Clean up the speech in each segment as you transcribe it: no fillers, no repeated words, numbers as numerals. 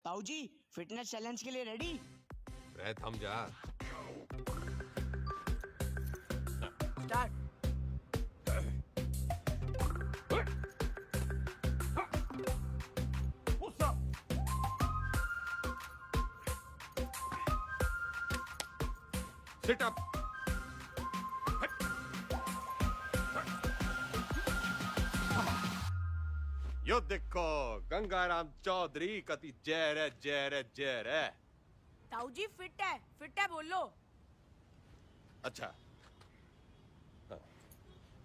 ताऊ जी fitness challenge के लिए रेडी? रह थम जा। स्टार्ट। Sit up. यो देखो गंगाराम चौधरी कति जहर है, जहर है, जहर है। ताऊ जी फिट है बोलो। अच्छा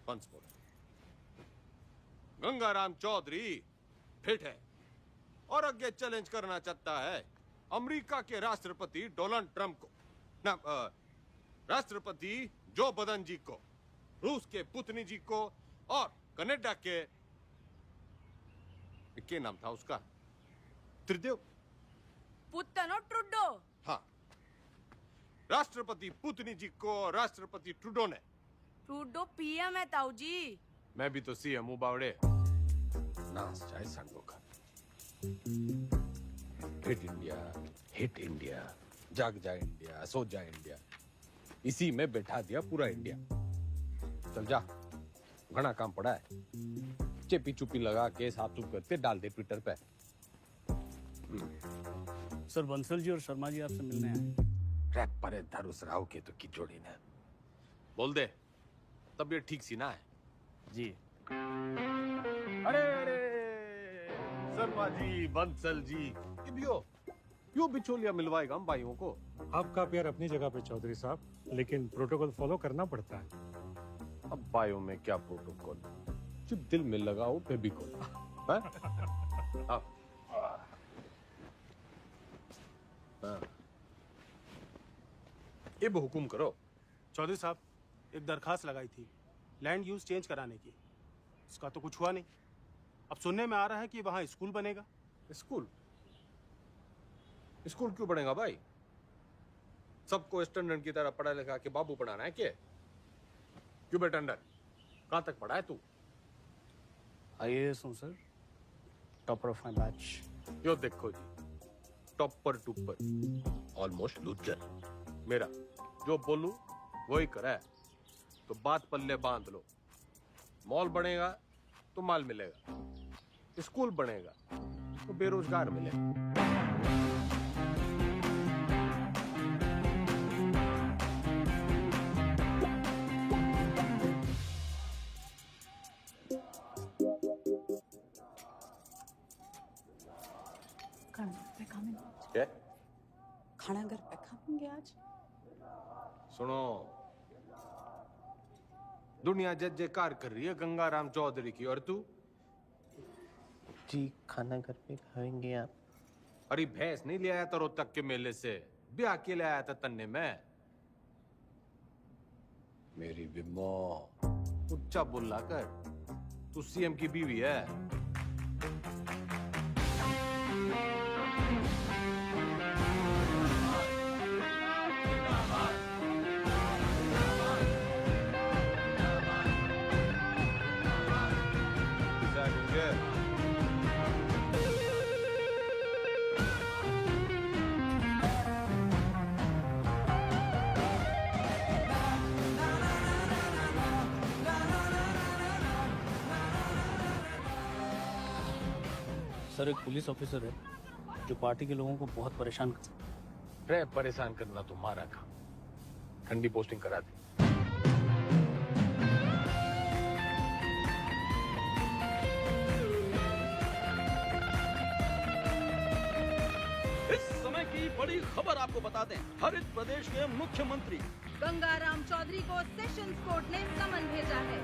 once more. Gangaram Chaudhary fit है और आगे चैलेंज करना चाहता है अमेरिका के राष्ट्रपति डोनाल्ड ट्रंप को, ना राष्ट्रपति जो बदन जी को, रूस के पुतिन जी को और कनाडा के क्या नाम था उसका, त्रिदेव पुतनो ट्रुडो। हाँ, राष्ट्रपति पुतिन जी को राष्ट्रपति ट्रूडो ने। ट्रुडो पीएम है ताऊ जी। मैं भी तो सीएम हूँ बावड़े। नाच जाए संगो का। हिट इंडिया, जाग जाए इंडिया, सो जाए इंडिया, इसी में बैठा दिया पूरा इंडिया। चल जा, घना काम पड़ा है। चेपी चुपी लगा के साफ सुफ करके डाल दे ट्विटर पे। सर बंसल जी और शर्मा जी आपसे मिलने आए। रैप पर धरुस राव के तो की जोड़ी ने। बोल दे, तबीयत ठीक सी ना है? जी। अरे शर्मा जी, बंसल जी, यो बिचौलिया मिलवाएगा हम भाइयों को। आपका प्यार अपनी जगह पे चौधरी साहब, लेकिन प्रोटोकॉल फॉलो करना पड़ता है। अब भाइयों में क्या प्रोटोकॉल, जो दिल में लगाओ फेविकोल। अब हुकुम करो। चौधरी साहब, एक दरखास्त लगाई थी लैंड यूज चेंज कराने की, इसका तो कुछ हुआ नहीं। अब सुनने में आ रहा है कि वहां स्कूल बनेगा। स्कूल? स्कूल क्यों बनेगा भाई? सबको स्टैंडर्ड की तरह पढ़ा लिखा के बाबू बनाना है क्या? क्यों बेटा अंडर, कहां तक पढ़ा है तू? आईएएस हूँ sir, topper of my batch. यो देखो जी, टॉपर टूपर, ऑलमोस्ट लूजर। मेरा जो बोलूं वही करे, तो बात पल्ले बांध लो। मॉल बनेगा तो माल मिलेगा, स्कूल बनेगा तो बेरोजगार मिलेगा। क्या? खाना घर पे खाएंगे आज। सुनो, दुनिया जय जयकार कर रही है गंगाराम चौधरी की, और तू? जी खाना घर पे खाएंगे आप। अरे भैंस नहीं ले आया था रोहतक के मेले से, ब्याह के ले आया था तन्ने में। मेरी बिम्बो उच्चा बोला कर, तू सीएम की बीवी है। सर एक पुलिस ऑफिसर है जो पार्टी के लोगों को बहुत परेशान करता है। परेशान करना तुम्हारा काम, ठंडी पोस्टिंग करा दे। इस समय की बड़ी खबर आपको बता दें, हरित प्रदेश के मुख्यमंत्री गंगाराम चौधरी को सेशंस कोर्ट ने समन भेजा है।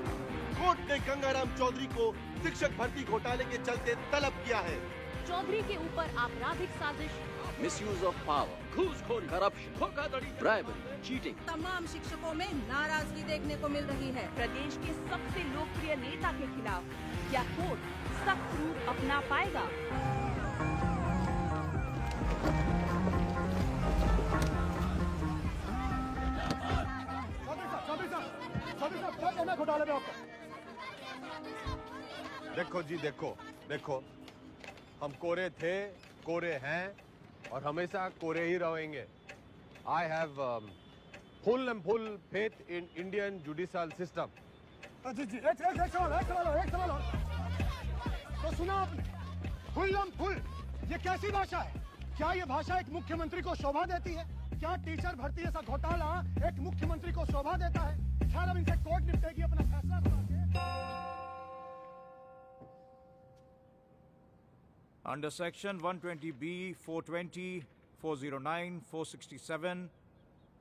कोर्ट ने गंगाराम चौधरी को शिक्षक भर्ती घोटाले के चलते तलब किया है। चौधरी के ऊपर आपराधिक साजिश, मिसयूज ऑफ पावर, घूसखोरी, करप्शन, धोखाधड़ी, ब्राइबरी, चीटिंग। तमाम शिक्षकों में नाराजगी देखने को मिल रही है। प्रदेश के सबसे लोकप्रिय नेता के खिलाफ क्या कोर्ट सख्त रूप अपना पाएगा? घोटाले में आपका देखो जी, देखो देखो, हम कोरे थे कोरे हैं और हमेशा कोरे ही रहेंगे। I have full and full faith in Indian judicial system. जी जी एक सवाल और। तो सुना आपने, फुल ये कैसी भाषा है? क्या ये भाषा एक मुख्यमंत्री को शोभा देती है? क्या टीचर भर्ती जैसा घोटाला एक मुख्यमंत्री को शोभा देता है? खैर अब इनसे कोर्ट निपटेगी अपना फैसला सुना Under Section 120B, 420, 409, 467,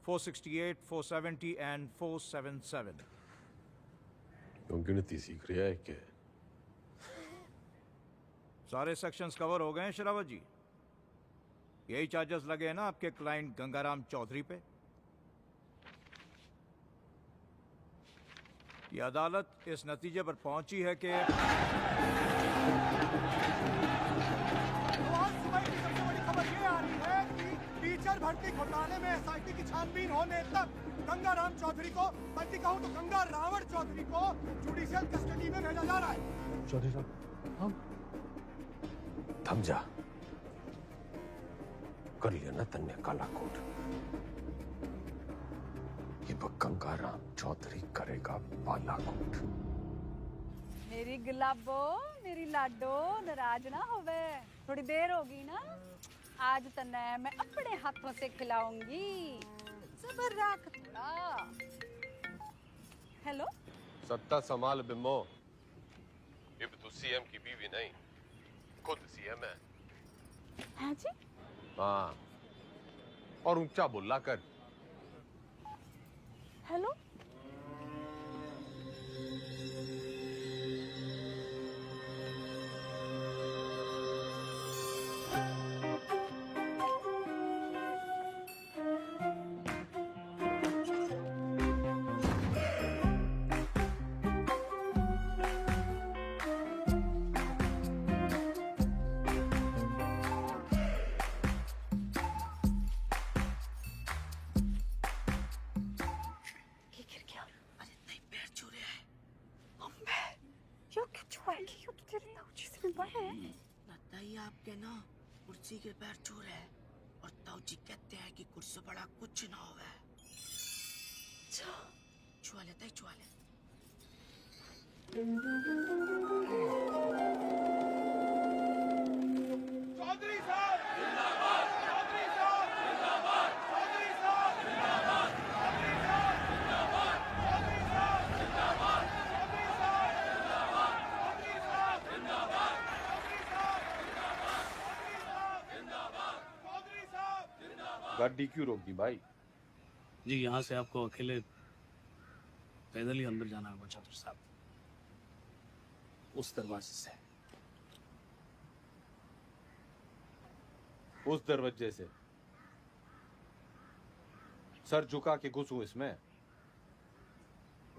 468, 470 and 477. तुम गिनती सीख रही है क्या? सारे सेक्शंस कवर हो गए हैं शरावत जी। यही चार्जेस लगे हैं ना आपके क्लाइंट गंगाराम चौधरी पे। ये अदालत इस नतीजे पर पहुंची है कि सबसे बड़ी खबर ये आ रही है कि टीचर भर्ती घोटाले में एसआईटी की छानबीन होने तक गंगाराम चौधरी को, बल्कि कहूं तो गंगा रावण चौधरी को जुडिशियल कस्टडी में भेजा जा रहा है। चौधरी साहब हम थम जा, कर लिया ना तन्ने काला कोट। ये गंगाराम चौधरी करेगा बालाकोट। मेरी गुलाबो, मेरी लाडो, नाराज ना होवे। थोड़ी देर होगी ना, आज तन्ने मैं अपने हाथों से खिलाऊंगी। सबर रख थोड़ा। हेलो, सत्ता संभाल बिम्बो। अब तू सीएम की बीवी नहीं, खुद सीएम है। हाँ जी। हाँ, और ऊंचा बोला कर। हेलो, लगता ही आपके ना कुर्सी के पैर छू रहे हैं और ताऊजी कहते हैं कि कुर्सी बड़ा कुछ ना होवे। छुआ लेता ही छुआ ले। चौधरी साहब जिंदाबाद, चौधरी साहब जिंदाबाद, चौधरी साहब जिंदाबाद, चौधरी साहब जिंदाबाद, चौधरी साहब जिंदाबाद, चौधरी साहब जिंदाबाद, चौधरी साहब जिंदाबाद, चौधरी साहब जिंदाबाद। गाड़ी क्यों रोक दी भाई? जी यहाँ से आपको अकेले पैदल ही अंदर जाना होगा चौधरी साहब, उस दरवाजे से। उस दरवाजे से सर झुका के घुसूं इसमें?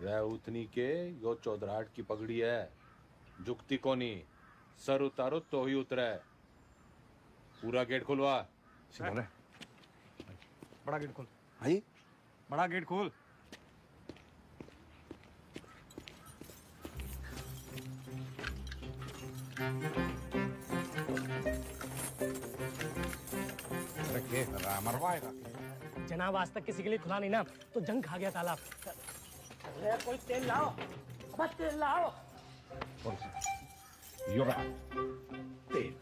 रह उतनी के यो चौधराहट की पगड़ी है, झुकती कोनी। सर उतारो तो ही उतरे। पूरा गेट खुलवा। बड़ा गेट खोल। भाई बड़ा गेट खोल। मरवाएगा। जनाब आज तक किसी के लिए खुला नहीं ना, तो जंग खा गया तालाब। कोई तेल लाओ, बस तेल लाओ। तेल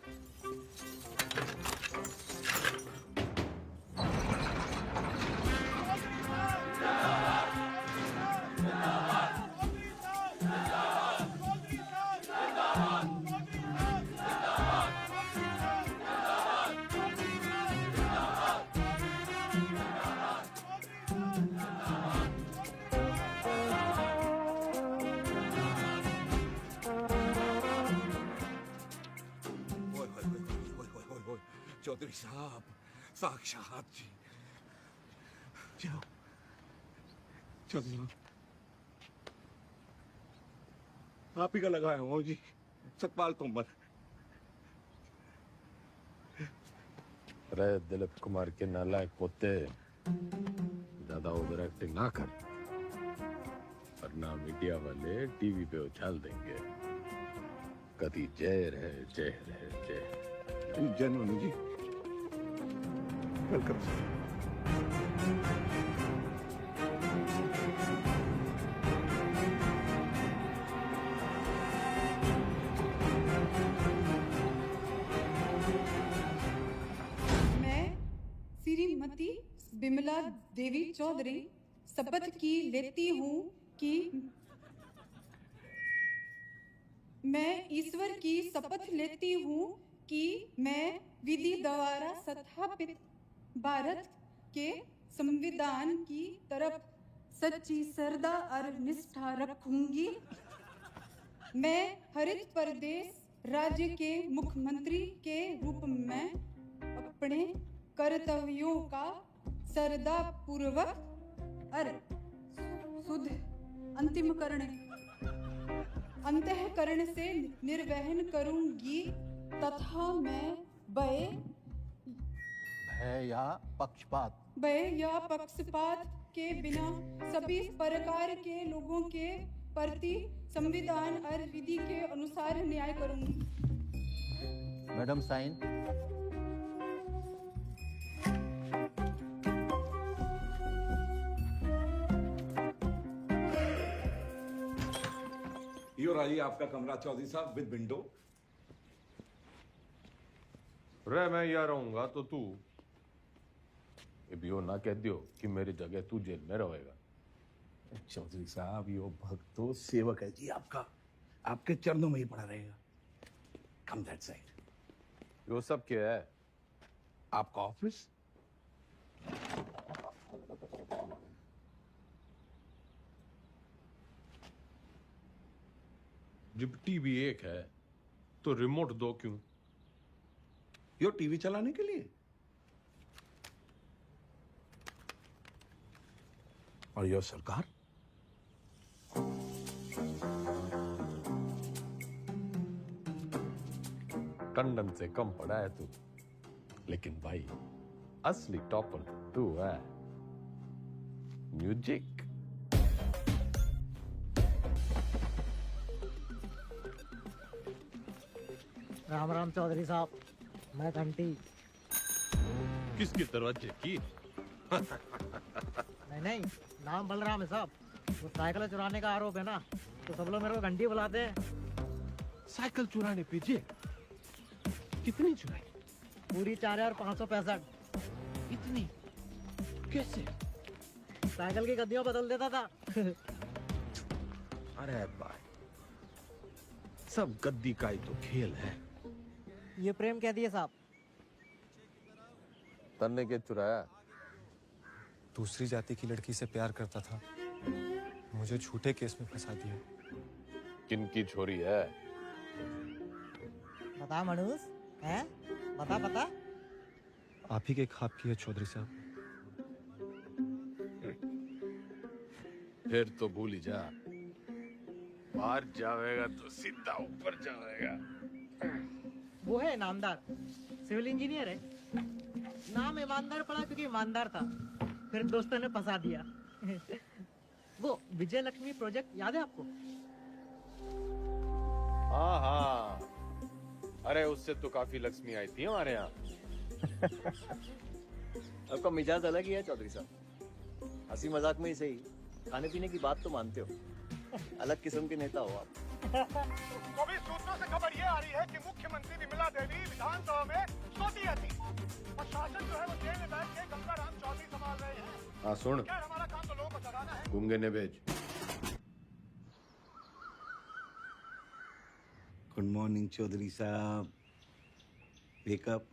चौधरी साहब साक्षात जी। जाओ चौधरी साहब, आप ही का लगाया हूँ जी, सतपाल तोमर। अरे दिलीप कुमार के नालायक पोते, ज्यादा ओवर एक्टिंग ना कर, वरना मीडिया वाले टीवी पे उछाल देंगे। कभी जय रहे जय रहे जय। जेन्युइन जी। Welcome sir. मैं श्रीमती बिमला देवी चौधरी शपथ की लेती हूँ कि मैं ईश्वर की शपथ लेती हूँ कि मैं विधि द्वारा स्थापित भारत के संविधान की तरफ सच्ची श्रद्धा और निष्ठा रखूंगी। मैं हरित प्रदेश राज्य के मुख्यमंत्री के रूप में अपने कर्तव्यों का श्रद्धा पूर्वक और शुद्ध अंतःकरण से निर्वहन करूंगी तथा मैं भय या पक्षपात के बिना सभी प्रकार के लोगों के प्रति संविधान और विधि के अनुसार न्याय करूंगी। Madam sign. यो रही आपका कमरा चौधरी साहब विद विंडो। रे मैं यहाँ रहूंगा तो तू यो ना कह दियो कि मेरी जगह तू जेल में रहेगा। चौधरी साहब यो भक्त तो सेवक है जी आपका, आपके चरणों में ही पड़ा रहेगा। कम दैट साइड। यो सब क्या है? आपका ऑफिस। जब टीवी एक है तो रिमोट दो क्यों? यो टीवी चलाने के लिए। और यो सरकार। टंडन से कम पड़ा है तू, लेकिन भाई असली टॉपर तू है। म्यूजिक। राम राम चौधरी साहब, मैं घंटी। किसके दरवाजे की? नहीं, नाम बलराम है साहब। वो साइकिल चुराने का आरोप है ना, तो सब लोग मेरे को घंटी बुलाते हैं। साइकिल चुराने पे जेल? कितनी चुराई? पूरी 4565। इतनी? कैसे? साइकिल की गद्दियों बदल देता था। अरे भाई, सब गद्दी का ही तो खेल है। ये प्रेम कह दिए साहब। तन्ने के चुराया? दूसरी जाति की लड़की से प्यार करता था, मुझे झूठे केस में फंसा दिया। किनकी छोरी है? बता मनुष, हैं? बता। आप ही के ख्वाब की है चौधरी साहब। फिर तो भूल ही जा। बाहर जाएगा तो सीधा ऊपर जाएगा। वो है नामदार, सिविल इंजीनियर है। नाम ईमानदार पड़ा क्योंकि ईमानदार था, फिर दोस्तों ने फंसा दिया। वो विजय लक्ष्मी प्रोजेक्ट याद है आपको? हाँ, अरे उससे तो काफी लक्ष्मी आई थी हमारे यहाँ। आपका मिजाज अलग ही है चौधरी साहब। हंसी मजाक में ही सही, खाने पीने की बात तो मानते हो। अलग किस्म के नेता हो आप। तो भी सूत्रों से खबर ये आ रही है कि मुख्यमंत्री विमला देवी विधानसभा में सोती रहती और शासन जो है वो जेल में बैठ के गंगाराम चौधरी संभाल रहे हैं। हाँ सुन, खैर हमारा काम तो लोगों को डराना है। गूंगे ने भेज। गुड मॉर्निंग चौधरी साहब। वेकअप।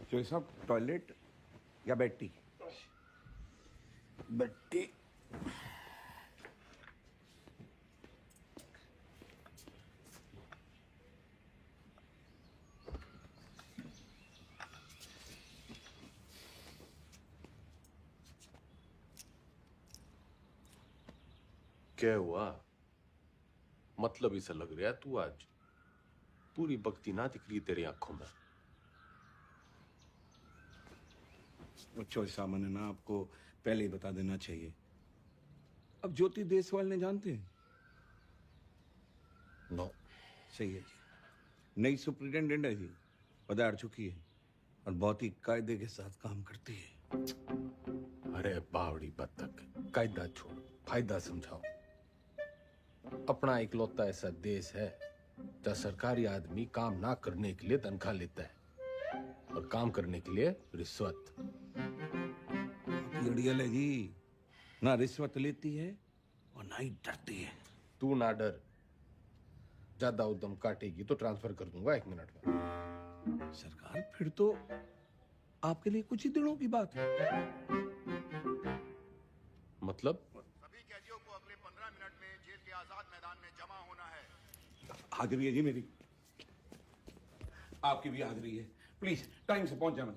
चौधरी साहब टॉयलेट या बेड टी? Bed tea. क्या हुआ? मतलब इसे लग रहा है तू आज पूरी भक्ति ना दिख रही तेरी आंखों में। चौधरी साहब ने ना आपको पहले ही बता देना चाहिए। अब ज्योति देसवाल ने जानते हैं? नो। सही है जी। नई सुपरिटेंडेंट है जी, पधार चुकी है और बहुत ही कायदे के साथ काम करती है। अरे बावड़ी बत्तख, कायदा छोड़, फायदा समझाओ। अपना इकलौता ऐसा देश है जहाँ सरकारी आदमी काम ना करने के लिए तनख्वाह लेता है और काम करने के लिए रिश्वत। अड़ियल है जी, ना रिश्वत लेती है और ना ही डरती है। तू ना डर, ज्यादा उद्यम काटेगी तो ट्रांसफर कर दूंगा 1 मिनट में। सरकार फिर तो आपके लिए कुछ ही दिनों की बात है। मतलब? सभी कैदियों को अगले 15 मिनट में जेल के आजाद मैदान में जमा होना है। हाजिरी है जी मेरी, आपकी भी हाजिरी है। प्लीज टाइम से पहुंच जाना।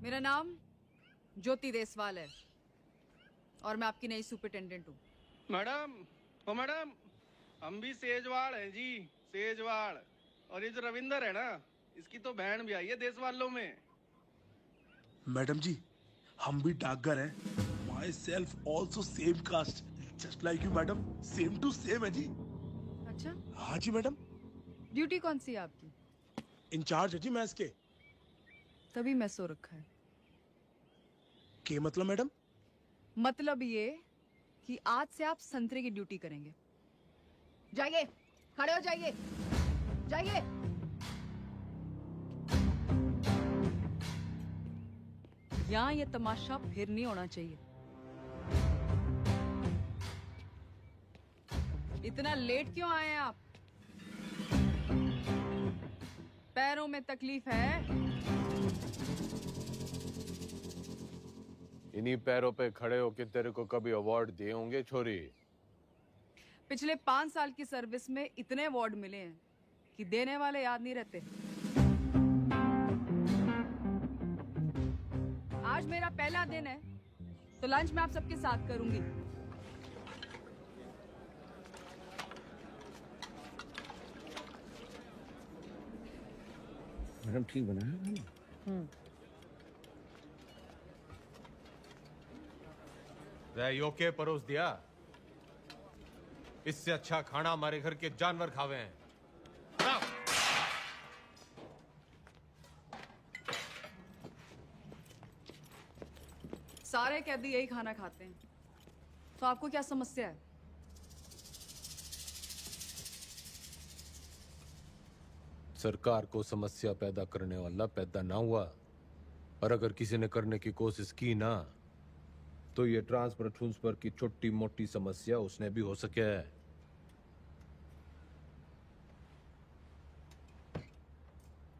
मेरा नाम ज्योति देसवाल है और मैं आपकी नई सुपरिटेंडेंट हूँ। मैडम, ओ मैडम, हम भी सेजवाड़ हैं जी, सेजवाड़। और ये जो रविंदर है ना, इसकी तो बहन भी आई है देश वालों में। मैडम जी, हम भी डाकघर हैं। Myself also same caste, just like you madam, same to same है जी। अच्छा? हाँ जी मैडम। ड्यूटी कौन सी है आपकी? इंचार्ज है जी मैं इसके। तभी मैं सो रखा है। क्या मतलब मैडम? मतलब ये कि आज से आप संतरे की ड्यूटी करेंगे। जाइए, खड़े हो जाइए, जाइए। यहाँ ये तमाशा फिर नहीं होना चाहिए। इतना लेट क्यों आए आप? पैरों में तकलीफ है? इन्हीं पैरों पे खड़े होके तेरे को कभी अवार्ड दिए होंगे छोरी? पिछले 5 साल की सर्विस में इतने अवार्ड मिले हैं कि देने वाले याद नहीं रहते। आज मेरा पहला दिन है तो लंच मैं आप सबके साथ करूंगी। मैडम ठीक बना है? योके परोस दिया। इससे अच्छा खाना हमारे घर के जानवर खावे हैं। सारे कैदी यही खाना खाते हैं, तो आपको क्या समस्या है? सरकार को समस्या पैदा करने वाला पैदा ना हुआ, और अगर किसी ने करने की कोशिश की ना, तो ये ट्रांसफर की छोटी मोटी समस्या उसने भी हो सके है।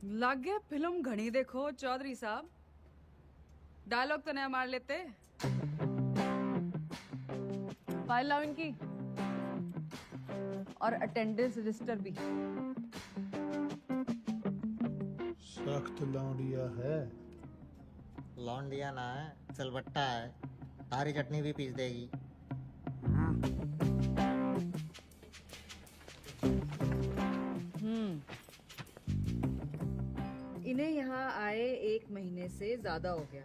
लग गया फिल्म घनी देखो चौधरी साहब। डायलॉग तो नया मार लेते। फाइल लाओ इनकी, और अटेंडेंस रजिस्टर भी। सख्त लौंडिया है। लौंडिया ना है, सिलबट्टा है। हरी चटनी भी पीस देगी। इन्हें यहाँ आए 1 महीने से ज्यादा हो गया,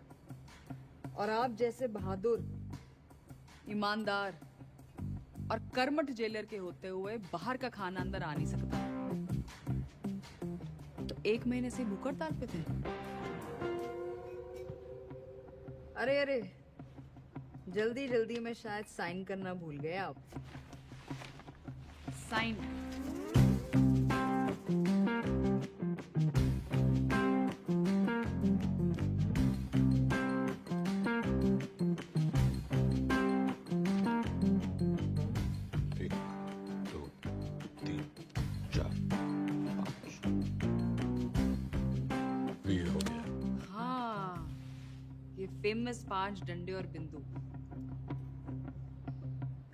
और आप जैसे बहादुर, ईमानदार और कर्मठ जेलर के होते हुए बाहर का खाना अंदर आ नहीं सकता। तो 1 महीने से भूख हड़ताल पे थे। अरे अरे, जल्दी जल्दी में शायद साइन करना भूल गए आप। साइन। फेमस 5 डंडे और बिंदु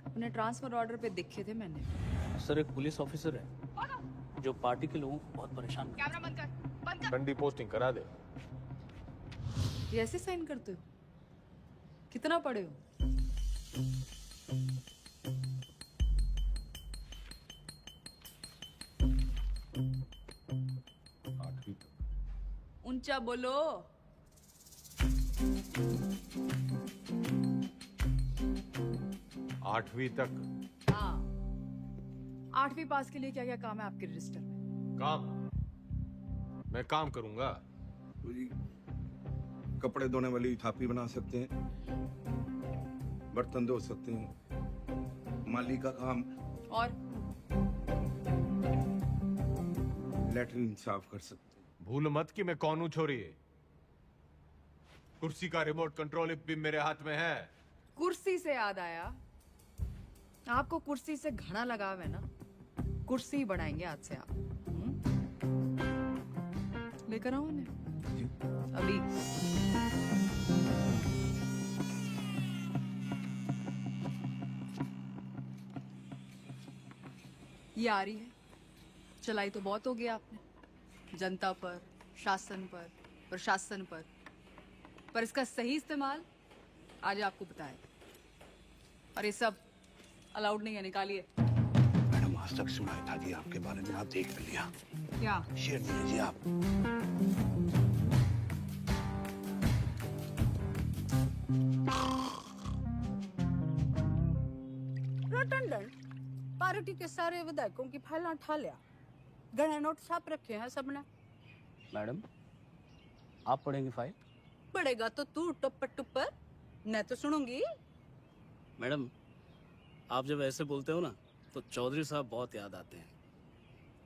अपने ट्रांसफर ऑर्डर पे देखे थे मैंने। सर, एक पुलिस ऑफिसर है जो पार्टी के लोगों को बहुत परेशान करता है। कैमरा बंद कर, बंद कर। ठंडी पोस्टिंग करा दे। ये ऐसे साइन करते हो? कितना पढ़े हो? ऊंचा बोलो। आठवीं तक। हाँ, 8वीं पास के लिए क्या क्या काम है आपके रजिस्टर में? काम? मैं काम करूंगा। तो जी कपड़े धोने वाली थापी बना सकते हैं, बर्तन धो सकते हैं, माली का काम, और लेटरिन साफ कर सकते हैं। भूल मत कि मैं कौन हूं छोरी। कुर्सी का रिमोट कंट्रोल भी मेरे हाथ में है। कुर्सी से याद आया, आपको कुर्सी से घना लगाव है ना, कुर्सी बनाएंगे आज से आप। लेकर आओ उन्हें अभी। ये आ रही है, चलाई तो बहुत हो गया आपने, जनता पर, शासन पर, प्रशासन पर इसका सही इस्तेमाल आज आपको बताए। और ये सब अलाउड नहीं है, निकालिए। मैडम आज तक सुनाई था जी आपके बारे में, आप देख भी लिया। क्या शेयर दीजिए आप। रटंडन पार्टी के सारे विधायकों की फाइलें उठा लिया, गणे नोट छाप रखे हैं सबने। मैडम आप पढ़ेंगी फाइल? पड़ेगा तो तू टुप्पर टुप्पर, मैं तो सुनूंगी। मैडम आप जब ऐसे बोलते हो ना तो चौधरी साहब बहुत याद आते हैं।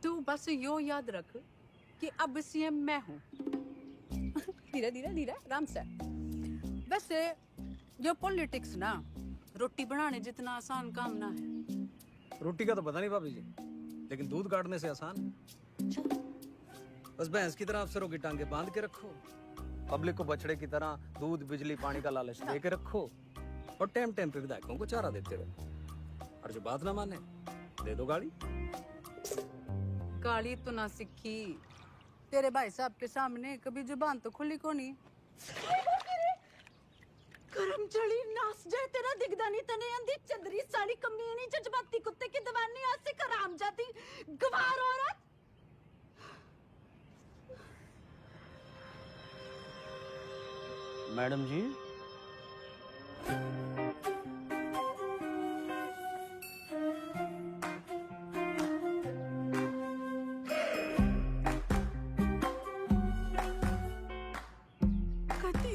तू बस यो याद रख कि अब सीएम मैं हूँ। धीरे धीरे धीरे आराम से। वैसे ये पॉलिटिक्स ना रोटी बनाने जितना आसान काम ना है। रोटी का तो पता नहीं भाभी जी, लेकिन दूध काटने से आसान है। बस भैंस की तरह अफसरों की टांगे बांध के रखो, पब्लिक को बछड़े की तरह दूध बिजली पानी का लालच दे के रखो, और टाइम टाइम पे विधायकों को चारा देते रहो। और जो बात ना माने दे दो गाड़ी। गाली तो ना सीखी, तेरे भाई साहब के सामने कभी जुबान तो खुली को नहीं। करमचली नास जाए तेरा दिगदानी तने अंधी चंदरी साड़ी कमीनी जज्बाती कुत्ते की दवानी आसे कराम जाती गवार औरत। मैडम जी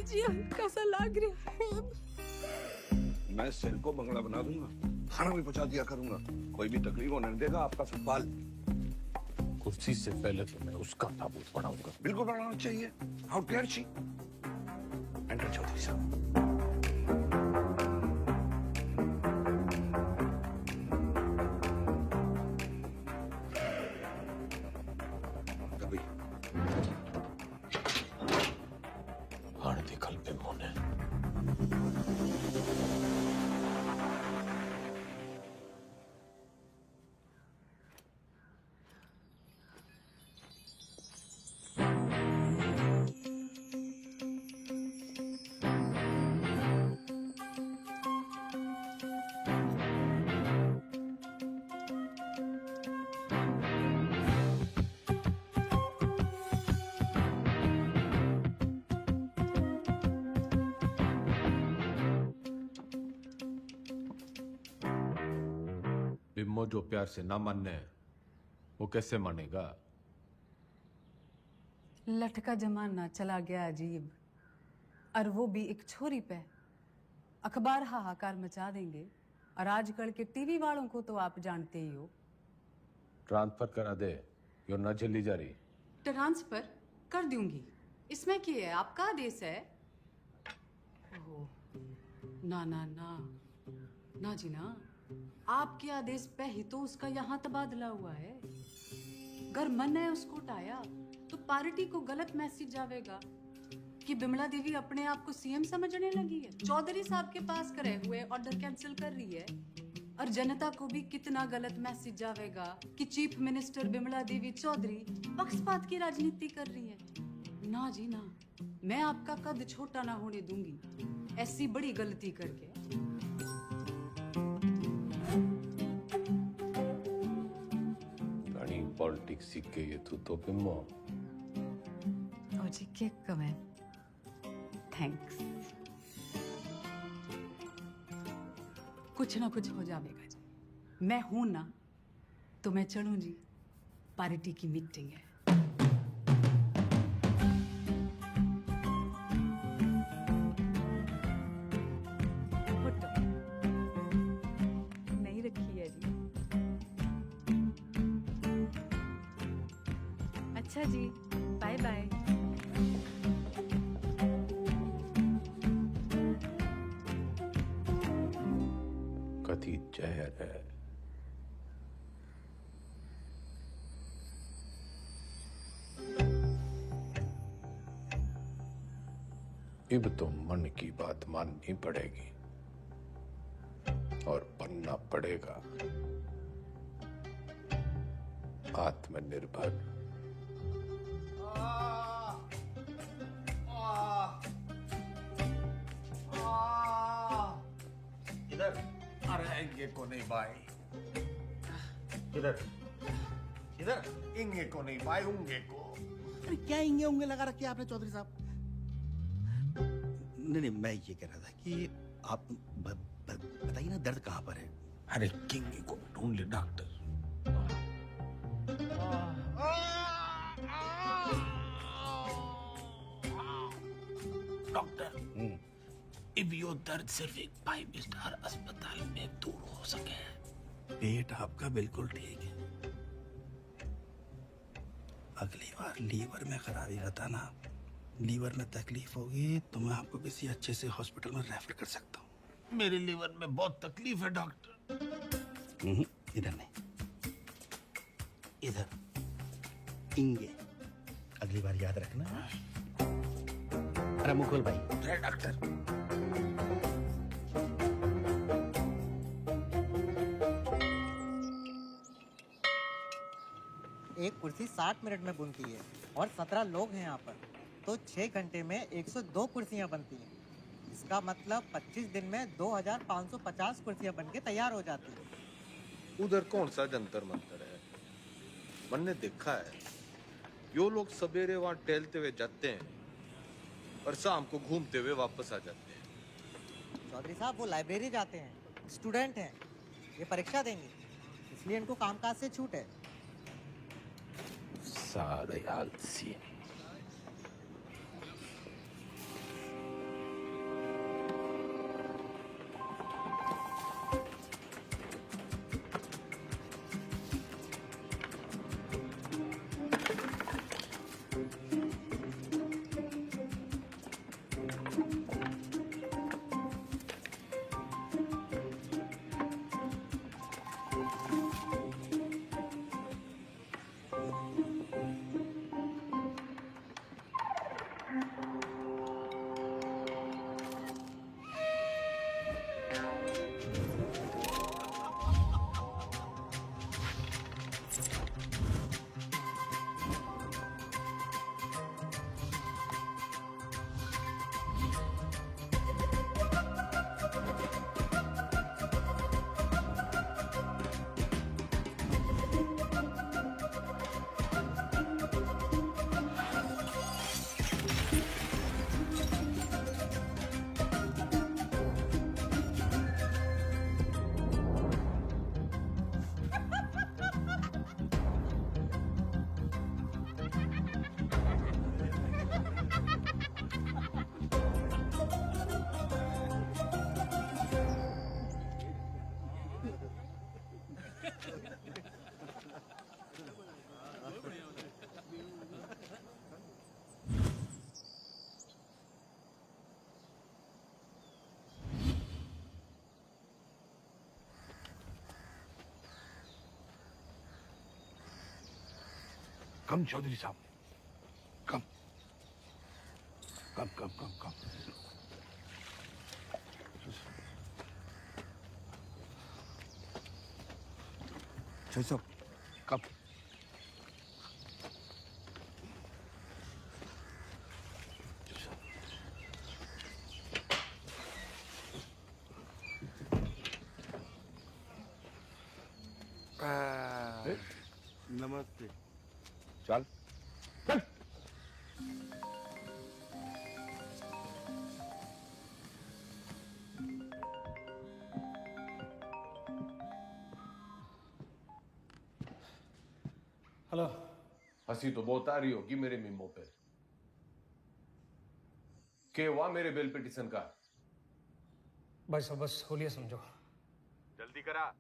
जी कैसा लग रहा है? मैं सिर को बंगला बना दूंगा, खाना भी पहुंचा दिया करूंगा, कोई भी तकलीफ होने नहीं देगा आपका सवाल। कुर्सी से पहले तो मैं उसका ताबूत बनाऊंगा। बिल्कुल बनाना चाहिए। How dare she. Enter Chaudhary साहब। बिम्मो जो प्यार से ना मानने वो कैसे मानेगा? लटका जमाना चला गया अजीब, और वो भी एक छोरी पे। अखबार हाहाकार मचा देंगे, और आजकल के टीवी वालों को तो आप जानते ही हो। ट्रांसफर करा दे, यो न जल्दी जा रही। ट्रांसफर कर दूंगी, इसमें क्या है, आपका आदेश है। ओह, ना ना ना ना जी ना, आपके आदेश पे ही तो उसका यहाँ तबादला हुआ है। अगर मन है उसको उठाया तो पार्टी को गलत मैसेज जाएगा कि बिमला देवी अपने आप को सीएम समझने लगी है, चौधरी साहब के पास करे हुए ऑर्डर कैंसिल कर रही है। और जनता को भी कितना गलत मैसेज जाएगा कि चीफ मिनिस्टर बिमला देवी चौधरी पक्षपात की राजनीति कर रही है। ना जी ना, मैं आपका कद छोटा ना होने दूंगी ऐसी बड़ी गलती करके। पॉलिटिक्स सीख के ये तू तो बिम्मो। और जी के कमेंट, थैंक्स। कुछ ना कुछ हो जाएगा जी, मैं हूं ना तो मैं चलूं जी, पार्टी की मीटिंग है। फोटो नहीं रखी है जी। अच्छा जी, बाय बाय। कथी जहर है। अब तो मन की बात माननी पड़ेगी और बनना पड़ेगा आत्मनिर्भर। इधर अरे इंगे को नहीं भाई, इधर इधर इंगे को नहीं भाई, उंगे को। अरे क्या इंगे उंगे लगा रखे आपने चौधरी साहब? नहीं, मैं ये कह रहा था कि आप बताइए ना दर्द कहाँ पर है? अरे किंग को ढूंढ ले डॉक्टर। डॉक्टर, अब यो दर्द सिर्फ एक 5 स्टार अस्पताल में दूर हो सके। पेट आपका बिल्कुल ठीक है। अगली बार लीवर में खराबी बताना। लीवर में तकलीफ होगी तो मैं आपको किसी अच्छे से हॉस्पिटल में रेफर कर सकता हूँ। मेरे लीवर में बहुत तकलीफ है डॉक्टर। इधर नहीं, इधर इंगे। अगली बार याद रखना। अरे मुकुल भाई। डॉक्टर एक कुर्सी 60 मिनट में बनती है और 17 लोग हैं यहाँ पर, तो 6 घंटे में 102 कुर्सियाँ बनती हैं। इसका मतलब 25 दिन में 2550 कुर्सियाँ बन के तैयार हो जाती हैं। उधर कौन सा जंतर मंतर है? मैंने देखा है, यो लोग सवेरे वहाँ टहलते हुए जाते हैं और शाम को घूमते हुए वापस आ जाते हैं। चौधरी साहब वो लाइब्रेरी जाते हैं, स्टूडेंट हैं, ये परीक्षा देंगे, इसलिए इनको कामकाज से छूट है। सारे आलसी। कम चौधरी साहब, कम कम कम कम कम। चौधरी साहब कम। नमस्ते। चल चल। हेलो। हंसी तो बहुत आ रही होगी मेरे मीमो पे। क्या हुआ मेरे बेल पिटीशन का? भाई साहब बस होलिया समझो। जल्दी करा।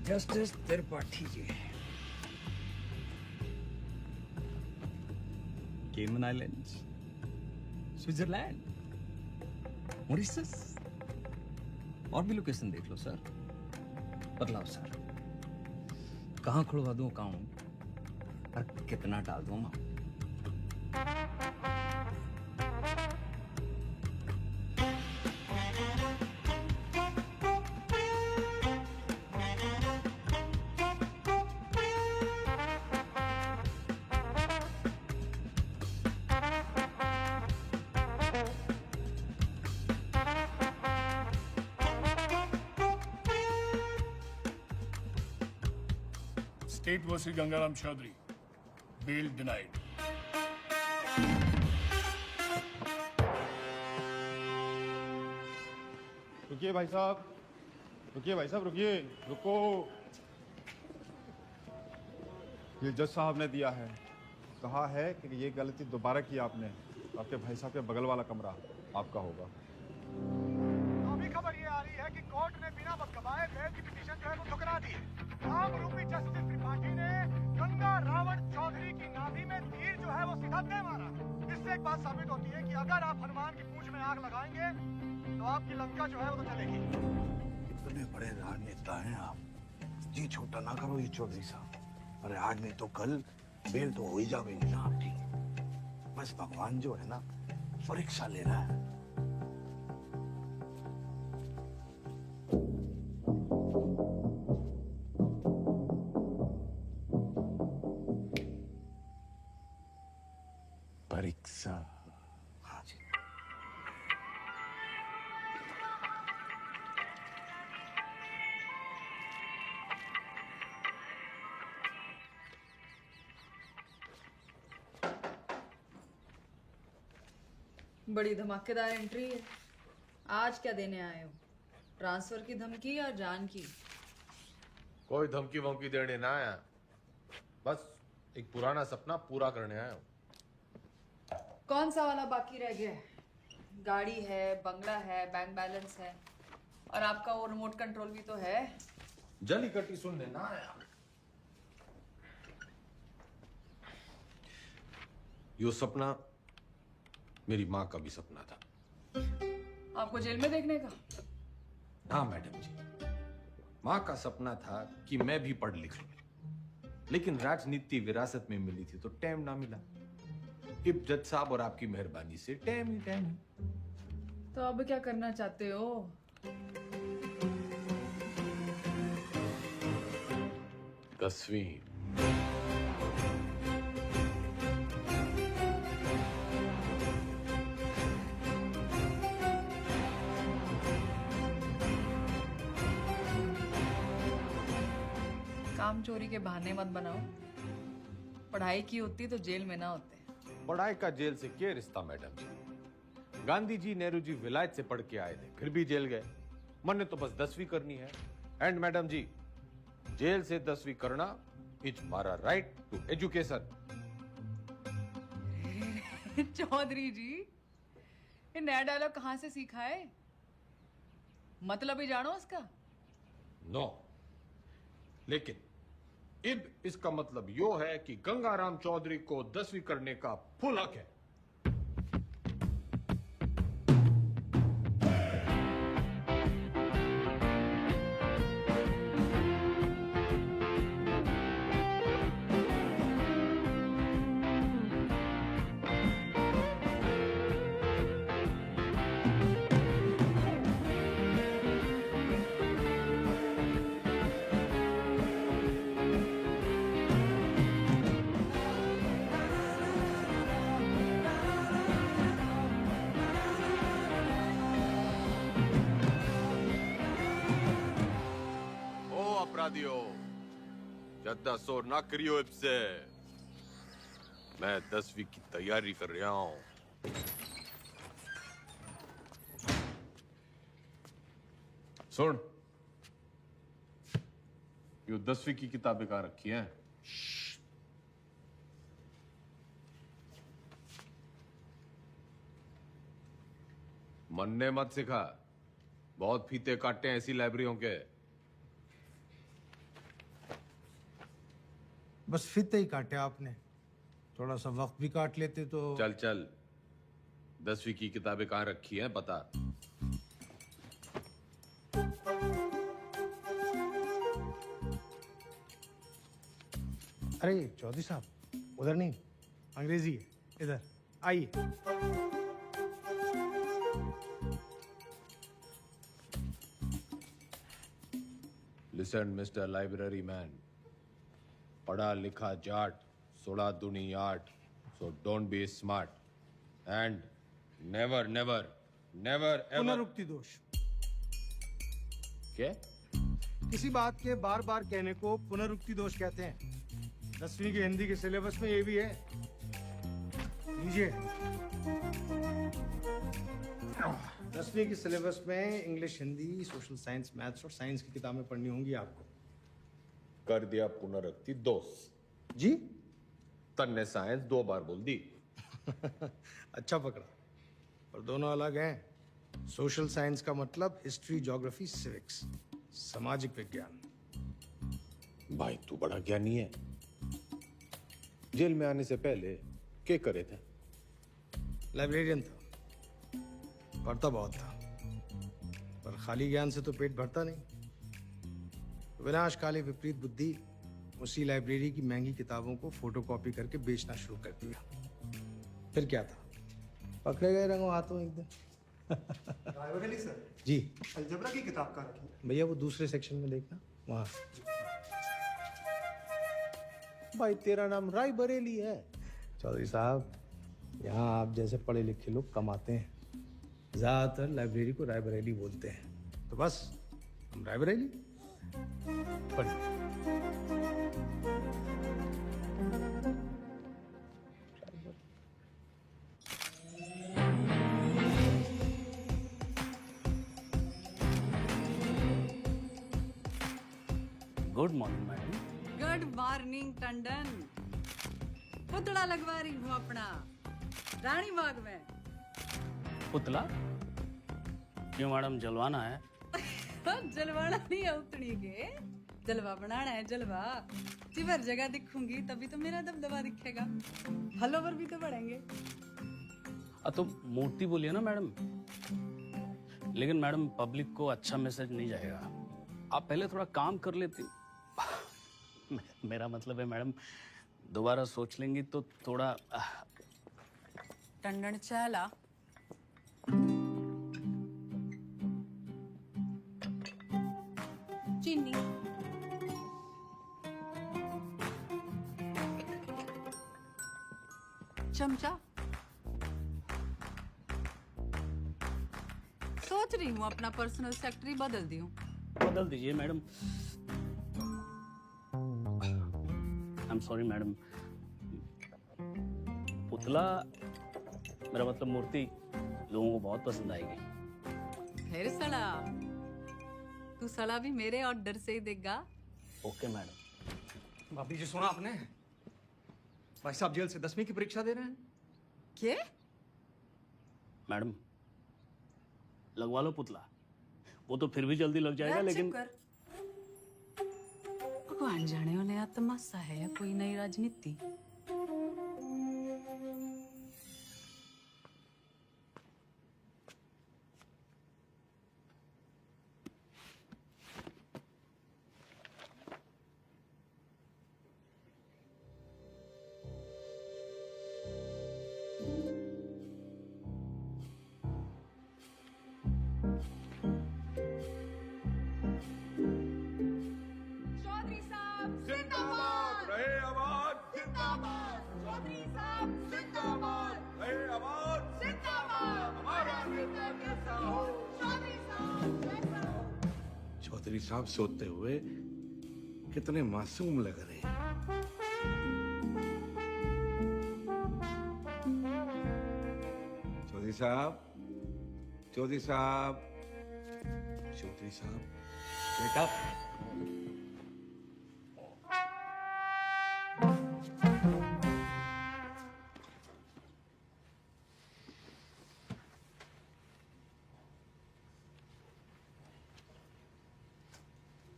जस्टिस त्रिपाठी जी, केमन आइलैंड्स, स्विट्जरलैंड, मॉरिशस, और भी लोकेशन देख लो सर। बदलाओ सर, कहाँ खुलवा दूं अकाउंट और कितना डाल दूं amount? State versus Gangaram Chaudhary. Bail denied. रुकिए भाई साहब, रुकिए भाई साहब, रुकिए, रुको। ये जज साहब ने दिया है, कहा है कि ये गलती दोबारा की आपने, आपके भाई साहब के बगल वाला कमरा आपका होगा। अभी खबर ये आ रही है कि कोर्ट ने बिना वक्त गवाए बेल की पिटीशन जो है वो ठुकरा दी। आमरूपी जस्टिस त्रिपाठी ने गंगा रावण चौधरी की नाभि में तीर जो है वो सीधा दे मारा। इससे एक बात साबित होती है कि अगर आप हनुमान की पूंछ में आग लगाएंगे तो आपकी लंका जो है वो तो चलेगी। इतने बड़े राजनेता हैं आप, जी छोटा ना करो ये चौधरी साहब। अरे आज नहीं तो कल बेल तो हो ही जाएगी ना आपकी। बस भगवान जो है ना परीक्षा ले रहा है। परीक्षा। हाँ जी। बड़ी धमाकेदार एंट्री है। आज क्या देने आए हो? ट्रांसफर की धमकी या जान की? कोई धमकी वमकी देने ना आया, बस एक पुराना सपना पूरा करने आया हूँ। कौन सा वाला बाकी रह गया है? गाड़ी है, बंगला है, बैंक बैलेंस है, और आपका वो रिमोट कंट्रोल भी तो है। जली कटी सुनने ना आया। यो सपना मेरी माँ का भी सपना था। आपको जेल में देखने का? हाँ मैडम जी, माँ का सपना था कि मैं भी पढ़ लिख लूं, लेकिन राजनीति विरासत में मिली थी तो टाइम ना मिला। इब जज साहब और आपकी मेहरबानी से टाइम ही टाइम। तो अब क्या करना चाहते हो? दसवीं। काम चोरी के बहाने मत बनाओ। पढ़ाई की होती तो जेल में ना होते। पढ़ाई का जेल से क्या रिश्ता मैडम जी? गांधी जी, नेहरू जी विलायत से पढ़ के आए थे, फिर भी जेल गए। मैंने तो बस 10वीं करनी है। एंड मैडम जी, जेल से 10वीं करना इज मारा राइट टू एजुकेशन। चौधरी जी, ये नया डायलॉग कहाँ से सीखा है? मतलब ही जानो उसका? नो, लेकिन इब इसका मतलब यो है कि गंगाराम चौधरी को 10वीं करने का फुल हक है। दियो। ज्यादा शोर ना करियो इससे। मैं 10वीं की तैयारी कर रहा हूँ। सुन, यो 10वीं की किताबें कहाँ रखी हैं? मन्ने मत सिखा, बहुत फीते काटे हैं ऐसी लाइब्रेरियों के। बस फीते ही काटे आपने, थोड़ा सा वक्त भी काट लेते तो। चल चल, 10वीं की किताबें कहाँ रखी हैं बता। अरे चौधरी साहब, उधर नहीं, अंग्रेजी है, इधर आइए। लिसन मिस्टर लाइब्रेरी मैन, पढ़ा लिखा जाट, सोड़ा दुनी आट, so don't be smart and never never never ever. पुनरुक्ति दोष। क्या? किसी बात के बार बार कहने को पुनरुक्ति दोष कहते हैं। 10वीं की हिंदी के सिलेबस में ये भी है, लीजिए। 10वीं की सिलेबस में English, Hindi, social science, maths और साइंस की किताबें पढ़नी होंगी आपको। कर दिया पुनरुक्ति दोष जी। तन्ने साइंस 2 बार बोल दी। अच्छा पकड़ा, पर दोनों अलग हैं। सोशल साइंस का मतलब हिस्ट्री, ज्योग्राफी, सिविक्स, सामाजिक विज्ञान। भाई तू बड़ा ज्ञानी है। जेल में आने से पहले क्या करे थे? लाइब्रेरियन था, पढ़ता बहुत था, पर खाली ज्ञान से तो पेट भरता नहीं। विनाशकाली विपरीत बुद्धि उसी लाइब्रेरी की महंगी किताबों को फोटोकॉपी करके बेचना शुरू कर दिया। फिर क्या था, पकड़े गए रंगों हाथों एक दिन। राय बरेली सर जी। अलजबरा की किताब कहाँ रखी है? भैया वो दूसरे सेक्शन में देखना, वहाँ। भाई तेरा नाम राय बरेली है? चौधरी साहब, यहाँ आप जैसे पढ़े लिखे लोग कम आते हैं। ज्यादातर लाइब्रेरी को रायबरेली बोलते हैं, तो बस हम रायबरेली। पढ़िए। Good morning madam. Good morning Tandon. पुतला लगवा रही हूँ अपना रानी बाग में। पुतला क्यों मैडम, जलवाना है? जलवाना नहीं है उतनी के, जलवा बनाना है, जलवा। जिधर जगह दिखूंगी तभी तो मेरा दबदबा दिखेगा, फॉलोवर भी तो बढ़ेंगे। तो मूर्ति बोलिए ना मैडम। लेकिन मैडम पब्लिक को अच्छा मैसेज नहीं जाएगा। आप पहले थोड़ा काम कर लेती। मेरा मतलब है मैडम, दोबारा सोच लेंगी तो थोड़ा। टंडन चला। चीनी। चमचा। सोच रही हूँ अपना पर्सनल सेक्रेटरी बदल दूं। बदल दीजिए madam. I am sorry madam. पुतला, मेरा मतलब मूर्ति, लोगों को बहुत पसंद आएगी। फिर सड़ा, तू सड़ा भी मेरे ऑर्डर से ही देगा। Okay madam. भाभी जी सुना आपने? भाई साहब जेल से 10वीं की परीक्षा दे रहे हैं। क्या? मैडम लगवा लो पुतला, वो तो फिर भी जल्दी लग जाएगा। लेकिन भगवान जाने हो नया तमाशा है या कोई नई राजनीति। चौधरी साहब सोते हुए कितने मासूम लग रहे हैं। चौधरी साहब, चौधरी साहब, चौधरी साहब, बेटा।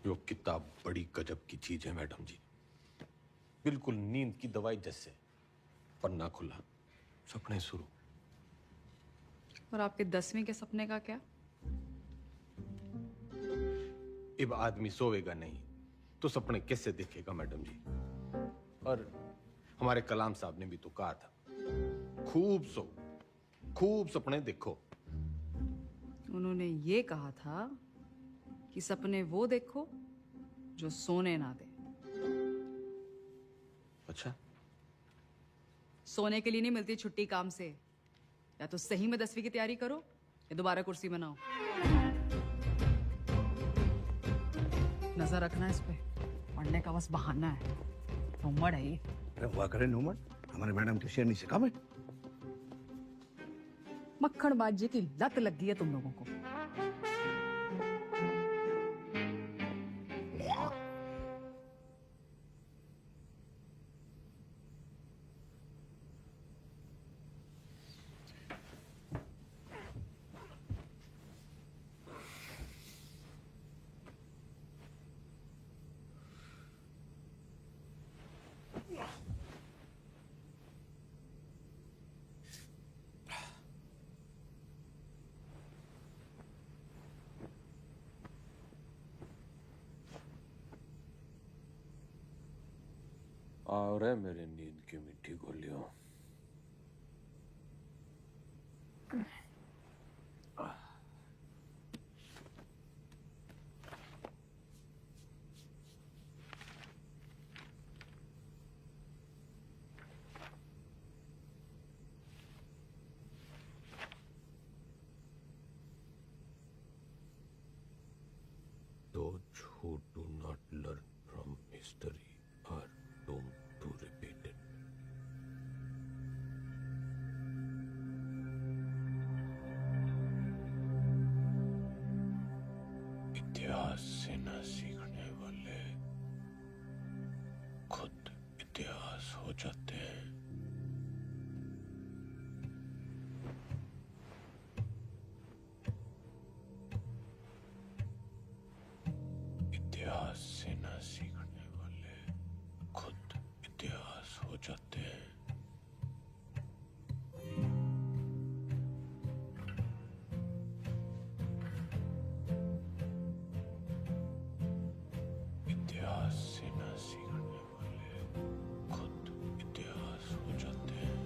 यो किताब बड़ी गजब की चीज है मैडम जी, बिल्कुल नींद की दवाई जैसे। पन्ना खुला, सपने शुरू। और आपके 10वीं के सपने का क्या? अब आदमी सोएगा नहीं तो सपने कैसे देखेगा मैडम जी? और हमारे कलाम साहब ने भी तो कहा था, खूब सो, खूब सपने देखो। उन्होंने ये कहा था कि सपने वो देखो जो सोने ना दे। अच्छा, सोने के लिए नहीं मिलती छुट्टी काम से। या तो सही में 10वीं की तैयारी करो या दोबारा कुर्सी बनाओ। नजर रखना इस पे, पढ़ने का बस बहाना है। नूमड़ है ये। अरे हुआ करे नूमड़, हमारे मैडम की शेरनी से कम है। मक्खनबाजी की लत लग गई है तुम लोगों को। और है मेरे नींद की मिट्टी गोलियों। Those who do not learn from history are doomed to repeat it. इतिहास से न सीखने वाले खुद इतिहास हो जाते हैं। इतिहास से न सीखने वाले खुद इतिहास हो जाते हैं। इतिहास से न सीखने वाले खुद इतिहास हो जाते हैं।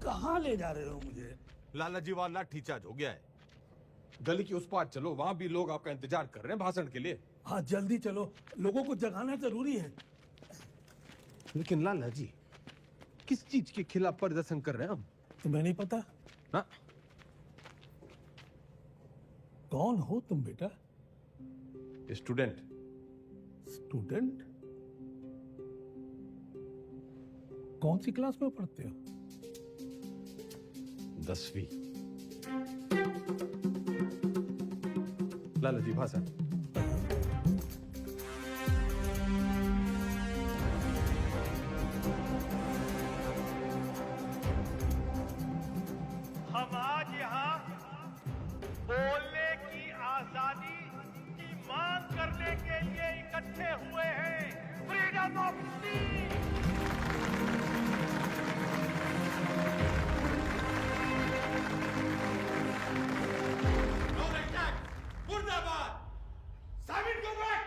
कहाँ ले जा रहे हो मुझे? लाला जी वाला लाठी चार्ज हो गया है। गली की उस पार चलो, वहां भी लोग आपका इंतजार कर रहे हैं भाषण के लिए। हाँ जल्दी चलो, लोगों को जगाना जरूरी है। लेकिन लाला जी, किस चीज के खिलाफ प्रदर्शन कर रहे हैं हम? तुम्हें नहीं पता? हाँ? कौन हो तुम बेटा? स्टूडेंट। स्टूडेंट? कौन सी क्लास में पढ़ते हो? 10वीं। लाला जी भाषण। हम आज यहाँ बोलने की आजादी की मांग करने के लिए इकट्ठे हुए हैं। फ्रीडम मुर्दाबाद। साबित को बैक।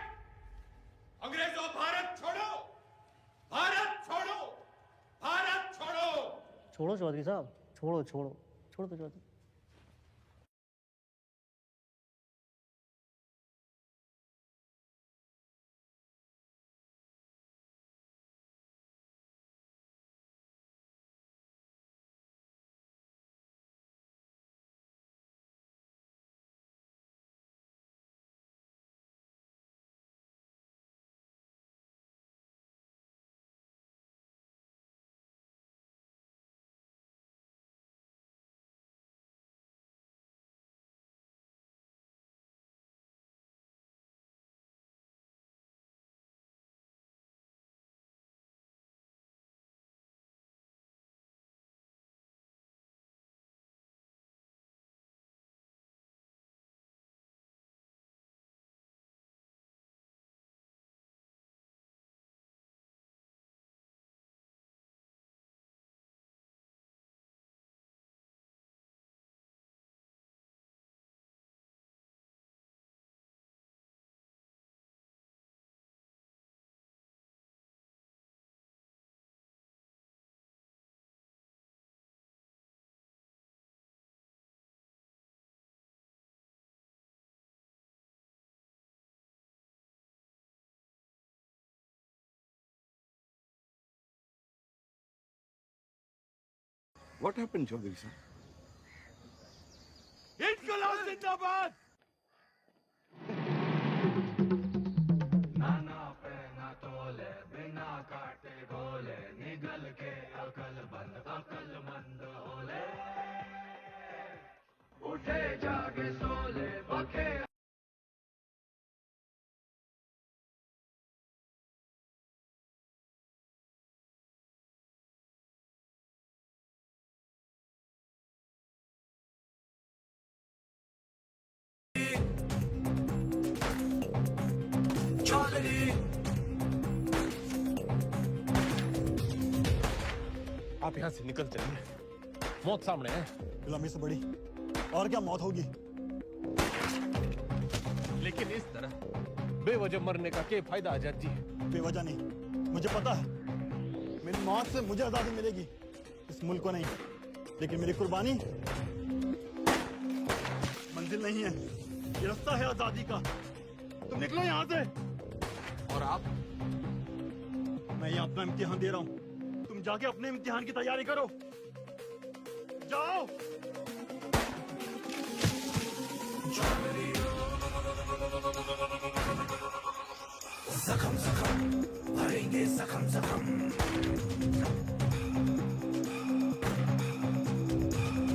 अंग्रेजों भारत छोड़ो, भारत छोड़ो, भारत छोड़ो। छोड़ो चौधरी साहब, छोड़ो छोड़ो छोड़ो तो Chaudhary. What happened, Chaudhary sir? इनकलाब जिंदाबाद। नाना पे ना तोले, बिना काटे बोले, निगल के अकलमंद होले। उठे जागे सोले, बखे आप यहाँ से निकल चलिए, मौत सामने है। गुलामी से बड़ी और क्या मौत होगी। लेकिन इस तरह बेवजह मरने का क्या फायदा आजाद जी? बेवजह नहीं, मुझे पता है मेरी मौत से मुझे आजादी मिलेगी, इस मुल्क को नहीं। लेकिन मेरी कुर्बानी मंजिल नहीं है, ये रास्ता है आजादी का। तुम निकलो यहाँ से। और आप? मैं ये अपना इम्तिहान दे रहा हूँ, तुम जाके अपने इम्तिहान की तैयारी करो। जाओ। जख्म जख्म भरेंगे, जख्म जख्म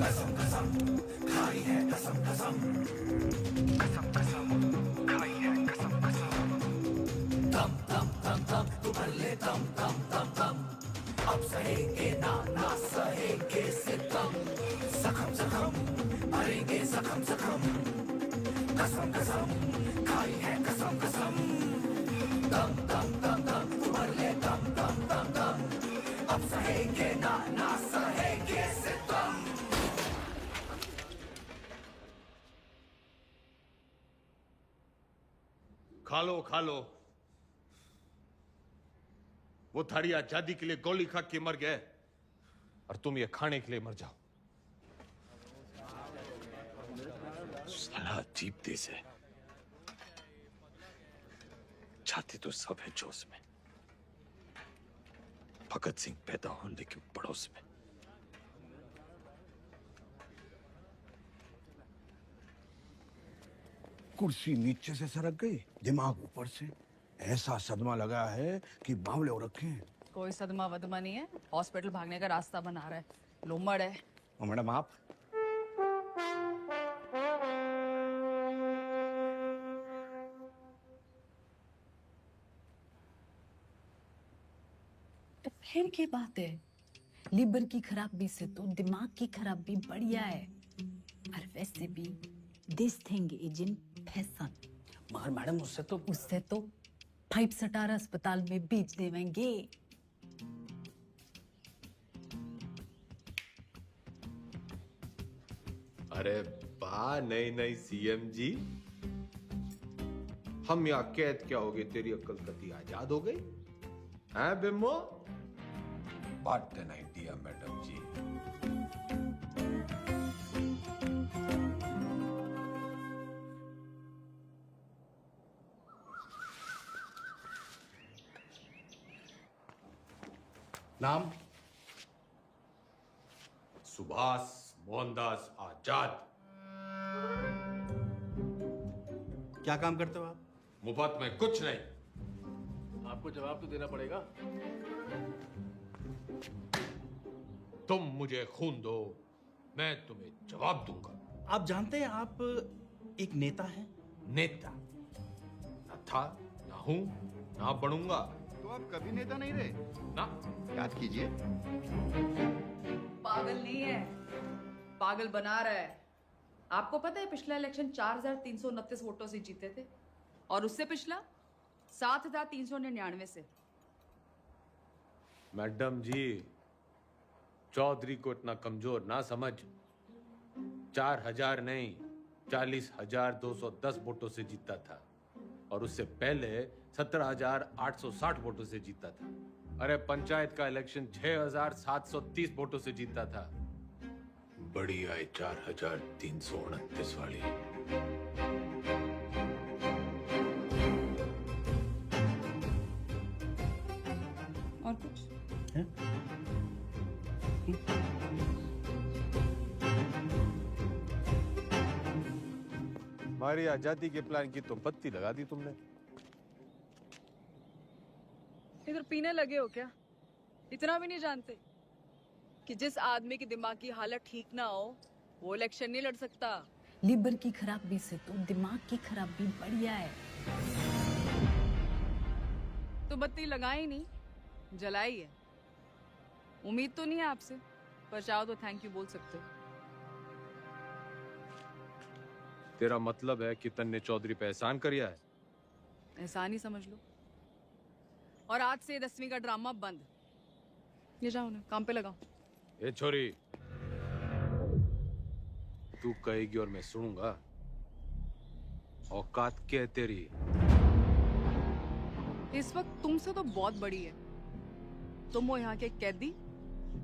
कसम कसम खाई है, कसम कसम कसम कसम खाई है, कसम कसम दम दम दम दम तू भर ले दम दम दम दम अब सहेंगे ना ना सहेंगे सितम जख्म जख्म भरेंगे, जख्म जख्म कसम कसम खाई है, कसम कसम दम दम दम दम तू भर ले दम दम दम दम अब सहेंगे ना ना सहेंगे सितम। खा लो खा लो, वो थारी आजादी के लिए गोली खा के मर गए और तुम ये खाने के लिए मर जाओ। साला अजीब देश है, छाती तो सब है जोश में। भगत सिंह पैदा हो लेकिन पड़ोस में। कुर्सी नीचे से सरक गई, दिमाग ऊपर से। ऐसा सदमा लगा है कि बावले हो रखे हैं। कोई सदमा वदमा नहीं है, हॉस्पिटल भागने का रास्ता बना रहा है, लोमड़ है। और मैडम आप? तो फिर की बात है, लीवर की खराबी से तो दिमाग की खराबी बढ़िया है। और वैसे भी this thing is in fashion. मगर मैडम उससे तो 5 सटारा अस्पताल में बेच देवेंगे। अरे वाह, नई नई सीएम जी। हम यहाँ कैद क्या हो गए, तेरी अक्ल कती आजाद हो गई हैं बिम्बो? What an idea, madam ji. नाम? सुभाष मोहनदास आजाद। क्या काम करते हो आप? मुफ्त में कुछ नहीं। आपको जवाब तो देना पड़ेगा। तुम मुझे खून दो, मैं तुम्हें जवाब दूंगा। आप जानते हैं आप एक नेता हैं? नेता न था, न हूं, न बनूंगा। तो आप कभी नेता नहीं रहे ना? याद कीजिए। पागल नहीं है, पागल बना रहा है। आपको पता है पिछला इलेक्शन 4,329 वोटों से जीते थे और उससे पिछला 7,399 से। मैडम जी, चौधरी को इतना कमजोर ना समझ। 4,000 नहीं, 40,210 वोटों से जीता था और उससे पहले 17,860 वोटों से जीता था। अरे पंचायत का इलेक्शन 6,730 वोटों से जीता था। बड़ी आई 4,329 वाली। और कुछ? हमारी आजादी के प्लान की तो बत्ती लगा दी तुमने। इधर पीने लगे हो क्या? इतना भी नहीं जानते कि जिस आदमी की दिमाग की हालत ठीक ना हो वो इलेक्शन नहीं लड़ सकता। लीवर की खराबी से तो दिमाग की खराबी बढ़िया है। तो बत्ती लगाई नहीं, जलाई है। उम्मीद तो नहीं है आपसे, पर चाहो तो थैंक यू बोल सकते हो। तेरा मतलब है कि तन्ने चौधरी पे एहसान करिया है? एहसान ही समझ लो। और आज से 10वीं का ड्रामा बंद। ये जाओ ना, काम पे लगाओ। ए छोरी, तू कहेगी और मैं सुनूंगा। औकात क्या है तेरी? इस वक्त तुमसे तो बहुत बड़ी है। तुम हो यहाँ के कैदी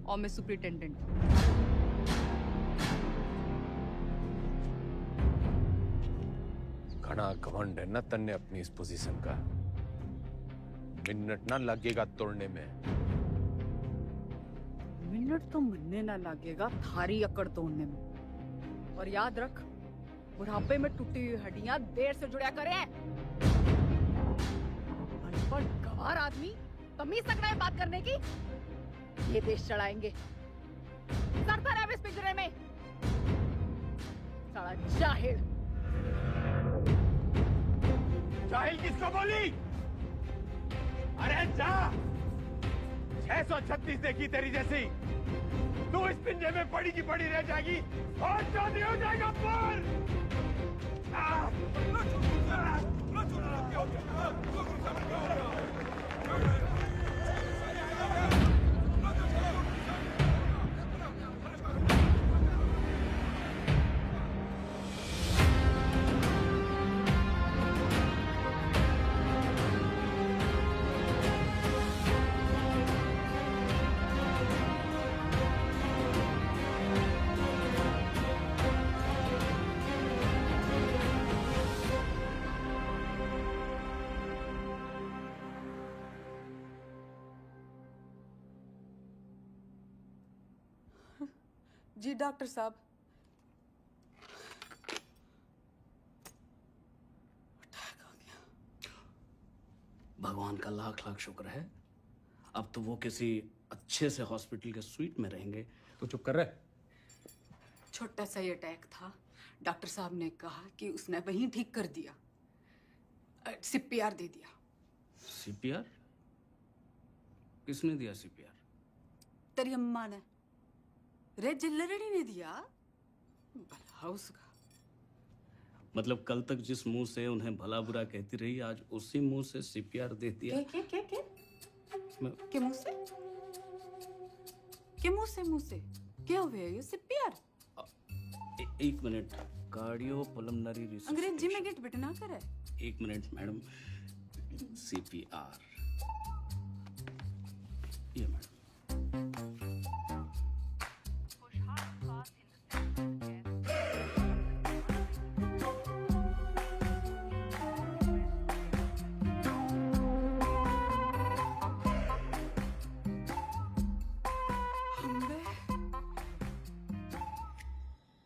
और मैं सुपरिटेंडेंट। घना घमंड है ना तन्ने अपनी इस पोजीशन का। मिनट ना लगेगा तोड़ने में। मिनट तो मरने ना लगेगा थारी अकड़ तोड़ने में। और याद रख, बुढ़ापे में टूटी हुई हड्डियां देर से जुड़ा करें। अनपढ़ गवार आदमी तमीज तक नहीं बात करने की। ये देश चढ़ाएंगे। सरता रहे इस पिंजरे में। साला जाहिल। जाहिल किसको बोली? अरे जा! 636 देखी तेरी जैसी। तू इस पिंजरे में पड़ी की पड़ी रह जाएगी और शादी हो जाएगा पर। जी डॉक्टर साहब। भगवान का लाख लाख शुक्र है, अब तो वो किसी अच्छे से हॉस्पिटल के स्वीट में रहेंगे। तो चुप कर रहे। छोटा सा ही अटैक था। डॉक्टर साहब ने कहा कि उसने वहीं ठीक कर दिया। सीपीआर दे दिया। सीपीआर? किसने दिया सीपीआर? तेरी अम्मा ने। रे जिल्लरड़ी ने दिया। भला उसका। मतलब कल तक जिस मुंह से उन्हें भला बुरा कहती रही, आज उसी मुंह से सीपीआर दे दिया। के मुंह से? के मुंह से क्या हुआ ये सीपीआर? एक मिनट, कार्डियो पल्मोनरी रिसर्च। अंग्रेजी में गेट बिटना करे। एक मिनट मैडम, सीपीआर ये मैडम।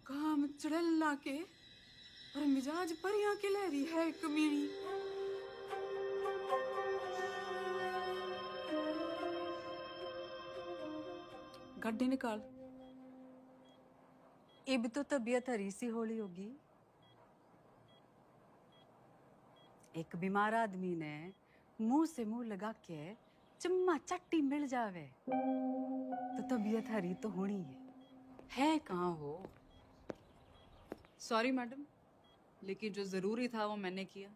काम चढ़ला के और मिजाज परियां के लहरी है कमीनी। गड्ढे निकाल। ये भी तो तबीयत हरी सी होली होगी। एक बीमार आदमी ने मुंह से मुंह लगा के चम्मा चट्टी मिल जावे तो तबीयत हरी तो होनी है कहाँ हो? सॉरी मैडम, लेकिन जो जरूरी था वो मैंने किया।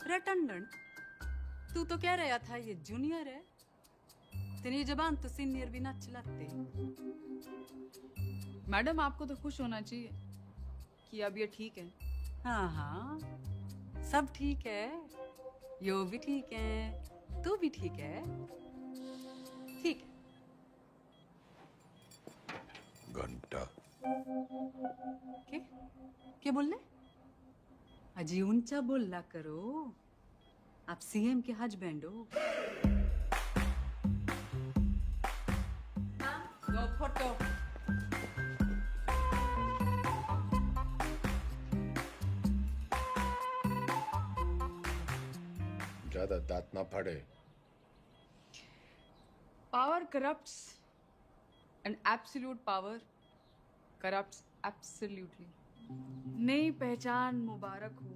रटंडन, तू तो कह रहा था ये जूनियर है, तेरी जबान तो सीनियर भी ना चलाते। मैडम आपको तो खुश होना चाहिए कि अब ये ठीक है। हाँ हाँ, सब ठीक है, यो भी ठीक है, तू भी ठीक है। ठीक है। घंटा क्या बोल रहे? अजी ऊंचा बोलना करो, आप सीएम के हस्बैंड हो। No photo. ज्यादा दांत ना फाड़े। Power corrupts and absolute power corrupts absolutely. नई पहचान मुबारक हो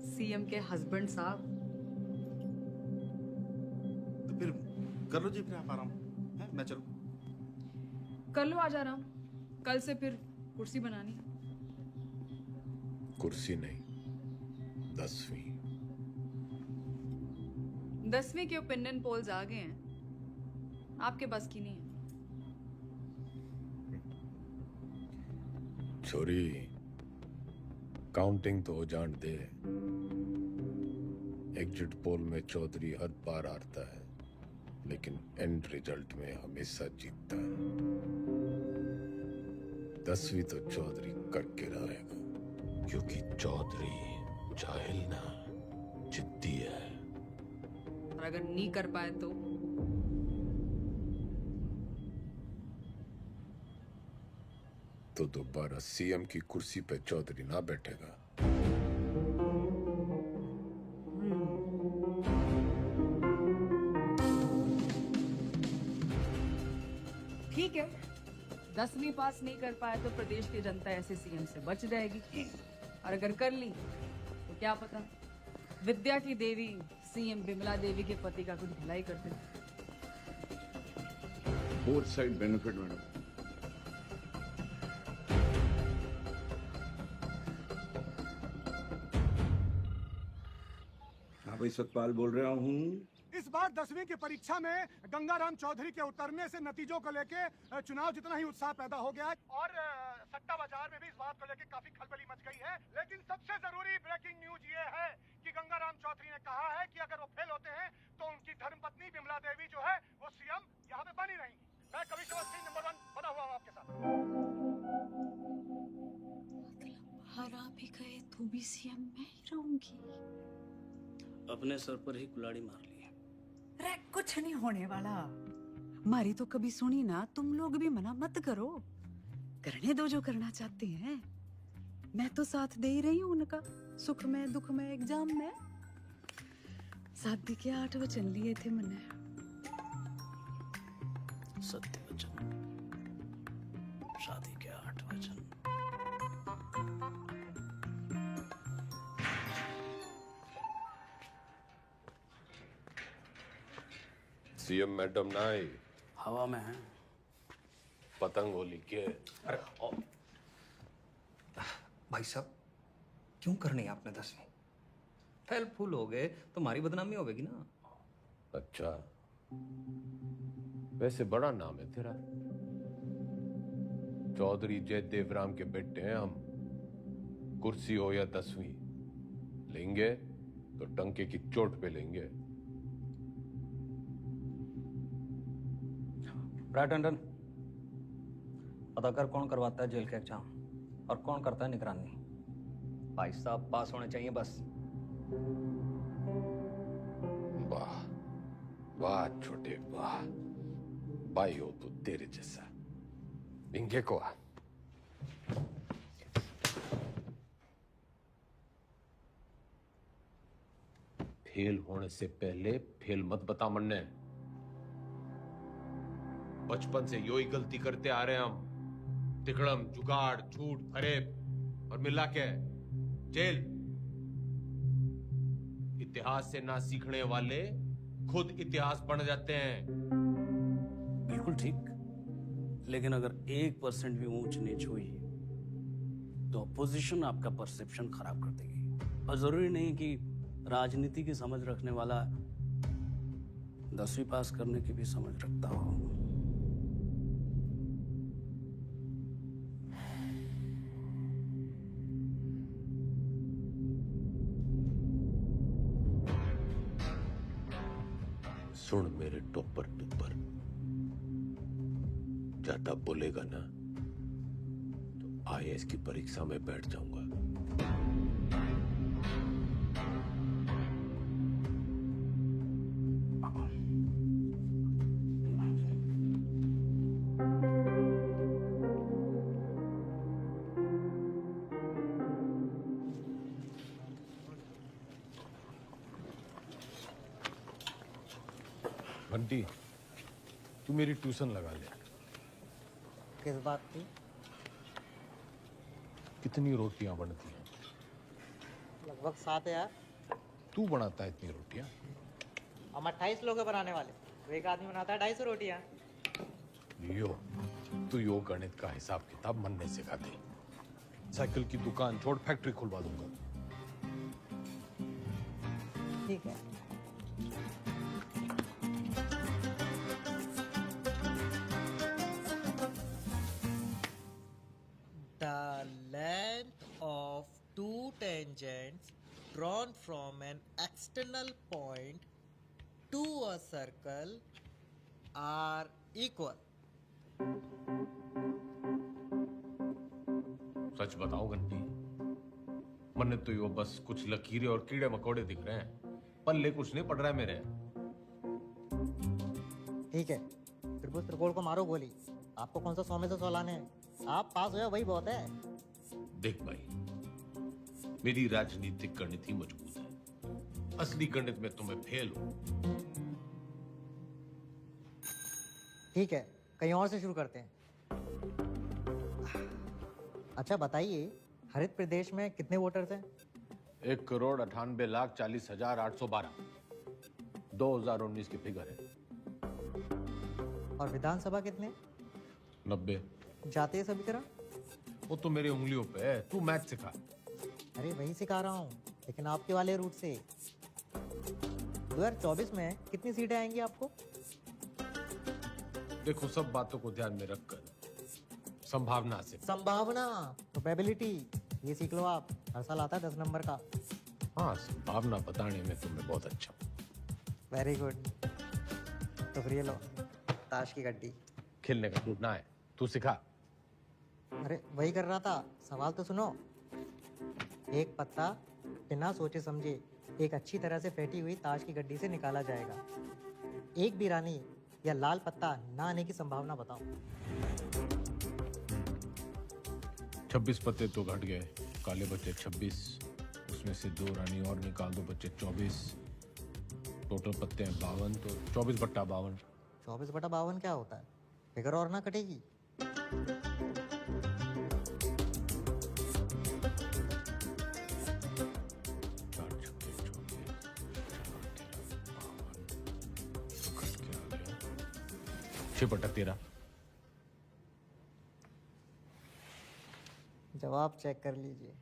सीएम के हस्बैंड साहब। तो फिर कर लो जी, फिर आप आराम है, मैं चलूं। कर लो आज आराम, कल से फिर कुर्सी बनानी। कुर्सी नहीं, 10वीं। 10वीं के ओपिनियन पोल्स आ गए हैं, आपके बस की नहीं है। छोरी, काउंटिंग तो हो जान दे। एग्जिट पोल में चौधरी हर बार हारता है, लेकिन एंड रिजल्ट में हमेशा जीतता है। 10वीं तो चौधरी करके रहेगा, क्योंकि चौधरी जाहिल ना, जिद्दी है। और अगर नहीं कर पाए तो दोबारा सीएम की कुर्सी पे चौधरी ना बैठेगा। ठीक है, 10वीं पास नहीं कर पाए तो प्रदेश की जनता ऐसे सीएम से बच जाएगी, और अगर कर ली तो क्या पता विद्या की देवी सीएम बिमला देवी के पति का कुछ भलाई कर दे। Both side benefit madam. भाई सतपाल बोल रहा हूँ। इस बार 10वीं की परीक्षा में गंगाराम चौधरी के उतरने से नतीजों को लेके चुनाव जितना ही उत्साह पैदा हो गया है, और सट्टा बाजार में भी इस बात को लेके काफी खलबली मच गई है। लेकिन सबसे जरूरी ब्रेकिंग न्यूज ये है कि गंगाराम चौधरी ने कहा है कि अगर वो फेल होते हैं तो उनकी धर्मपत्नी बिमला देवी जो है वो सीएम यहाँ पे बनी रहेंगी। मैं कभी नंबर 1 बना हुआ हूँ आपके साथ। हरा भी गए तो भी सीएम मैं ही रहूंगी। अपने सर पर ही कुल्हाड़ी मार ली। अरे कुछ नहीं होने वाला, मारी तो कभी सुनी ना। तुम लोग भी मना मत करो, करने दो जो करना चाहते हैं। मैं तो साथ दे ही रही हूँ उनका, सुख में दुख में एग्जाम में। शादी के 8 वचन लिए थे मैंने। सत्य वचन, शादी के 8 वचन। सीएम मैडम ना आई, हवा में है। पतंग होली के। अरे भाई साहब क्यों करनी है आपने 10वीं? फेल फूल हो गए तो हमारी बदनामी होगी ना। अच्छा, वैसे बड़ा नाम है तेरा। चौधरी जयदेव राम के बेटे हैं हम। कुर्सी हो या 10वीं, लेंगे तो टंके की चोट पे लेंगे। राइट टंडन, पता कर कौन करवाता है जेल का एग्जाम और कौन करता है निगरानी। भाई साहब पास होने चाहिए बस। वाह वाह छोटे वाह, भाई हो तू तेरे जैसा। इंगे को आ। फेल होने से पहले फेल मत बता मन्ने। बचपन से यो ही गलती करते आ रहे हैं हम। तिकड़म, जुगाड़, झूठ, फरेब और मिला के जेल। इतिहास से ना सीखने वाले खुद इतिहास बन जाते हैं। बिल्कुल ठीक, लेकिन अगर 1% भी ऊंच नीच हुई तो अपोजिशन आपका परसेप्शन खराब कर देगी। और जरूरी नहीं कि राजनीति की समझ रखने वाला 10वीं पास करने की भी समझ रखता हो। सुन मेरे टोपर टुपर, ज्यादा बोलेगा ना तो IAS की परीक्षा में बैठ जाऊंगा। बंटी, तू मेरी ट्यूशन लगा ले। किस बात की? कितनी रोटियां बनती हैं? लगभग 7 यार। तू बनाता है इतनी रोटियां? हम 28 लोग हैं बनाने वाले, तो एक आदमी बनाता है 250 रोटियां। तू यो गणित का हिसाब किताब मनने सिखा दे। साइकिल की दुकान छोड़ फैक्ट्री खुलवा दूंगा। ठीक है। The length of two tangents drawn from an external point to a circle are equal. सच बताओ घंटी, मन्ने तो यो बस कुछ लकीरें और कीड़े मकोड़े दिख रहे हैं, पल्ले कुछ नहीं पड़ रहा है मेरे। ठीक है, त्रिभुज त्रिकोण को मारो गोली। आपको कौन सा 100 में से 100 लाने हैं? आप पास हो जाओ, वही बहुत है। देख भाई, मेरी राजनीतिक गणित ही मजबूत है। असली गणित में तुम्हें फेल हो। ठीक है, कहीं और से शुरू करते हैं। अच्छा बताइए, हरित प्रदेश में कितने वोटर्स हैं? 1,98,40,812 2019 की फिगर है। और विधानसभा कितने? 90। जातीय समीकरण? वो तो मेरी उंगलियों पे है, तू मैथ सिखा। अरे वही सिखा रहा हूँ, लेकिन आपके वाले रूट से। 2024 में कितनी सीटें आएंगी आपको? देखो, सब बातों को ध्यान में रखकर संभावना से। संभावना, प्रोबेबिलिटी, ये सीख लो आप। हर साल आता है 10 नंबर का। हाँ, संभावना बताने में तुम्हें बहुत अच्छा। Very good. तो फिर ये लो, ताश की गड्डी। खेलने का टूटना है, तू सिखा। अरे वही कर रहा था, सवाल तो सुनो। एक पत्ता बिना सोचे समझे एक अच्छी तरह से फेंटी हुई ताश की गड्डी से निकाला जाएगा। एक भी रानी या लाल पत्ता ना आने की संभावना बताओ। 26 पत्ते तो घट गए, काले बच्चे 26, उसमें से 2 रानी और निकाल दो, बच्चे 24। टोटल पत्ते हैं 52, तो 24/52। 24/52 क्या होता है? फिगर और ना कटेगी। जवाब चेक कर लीजिए।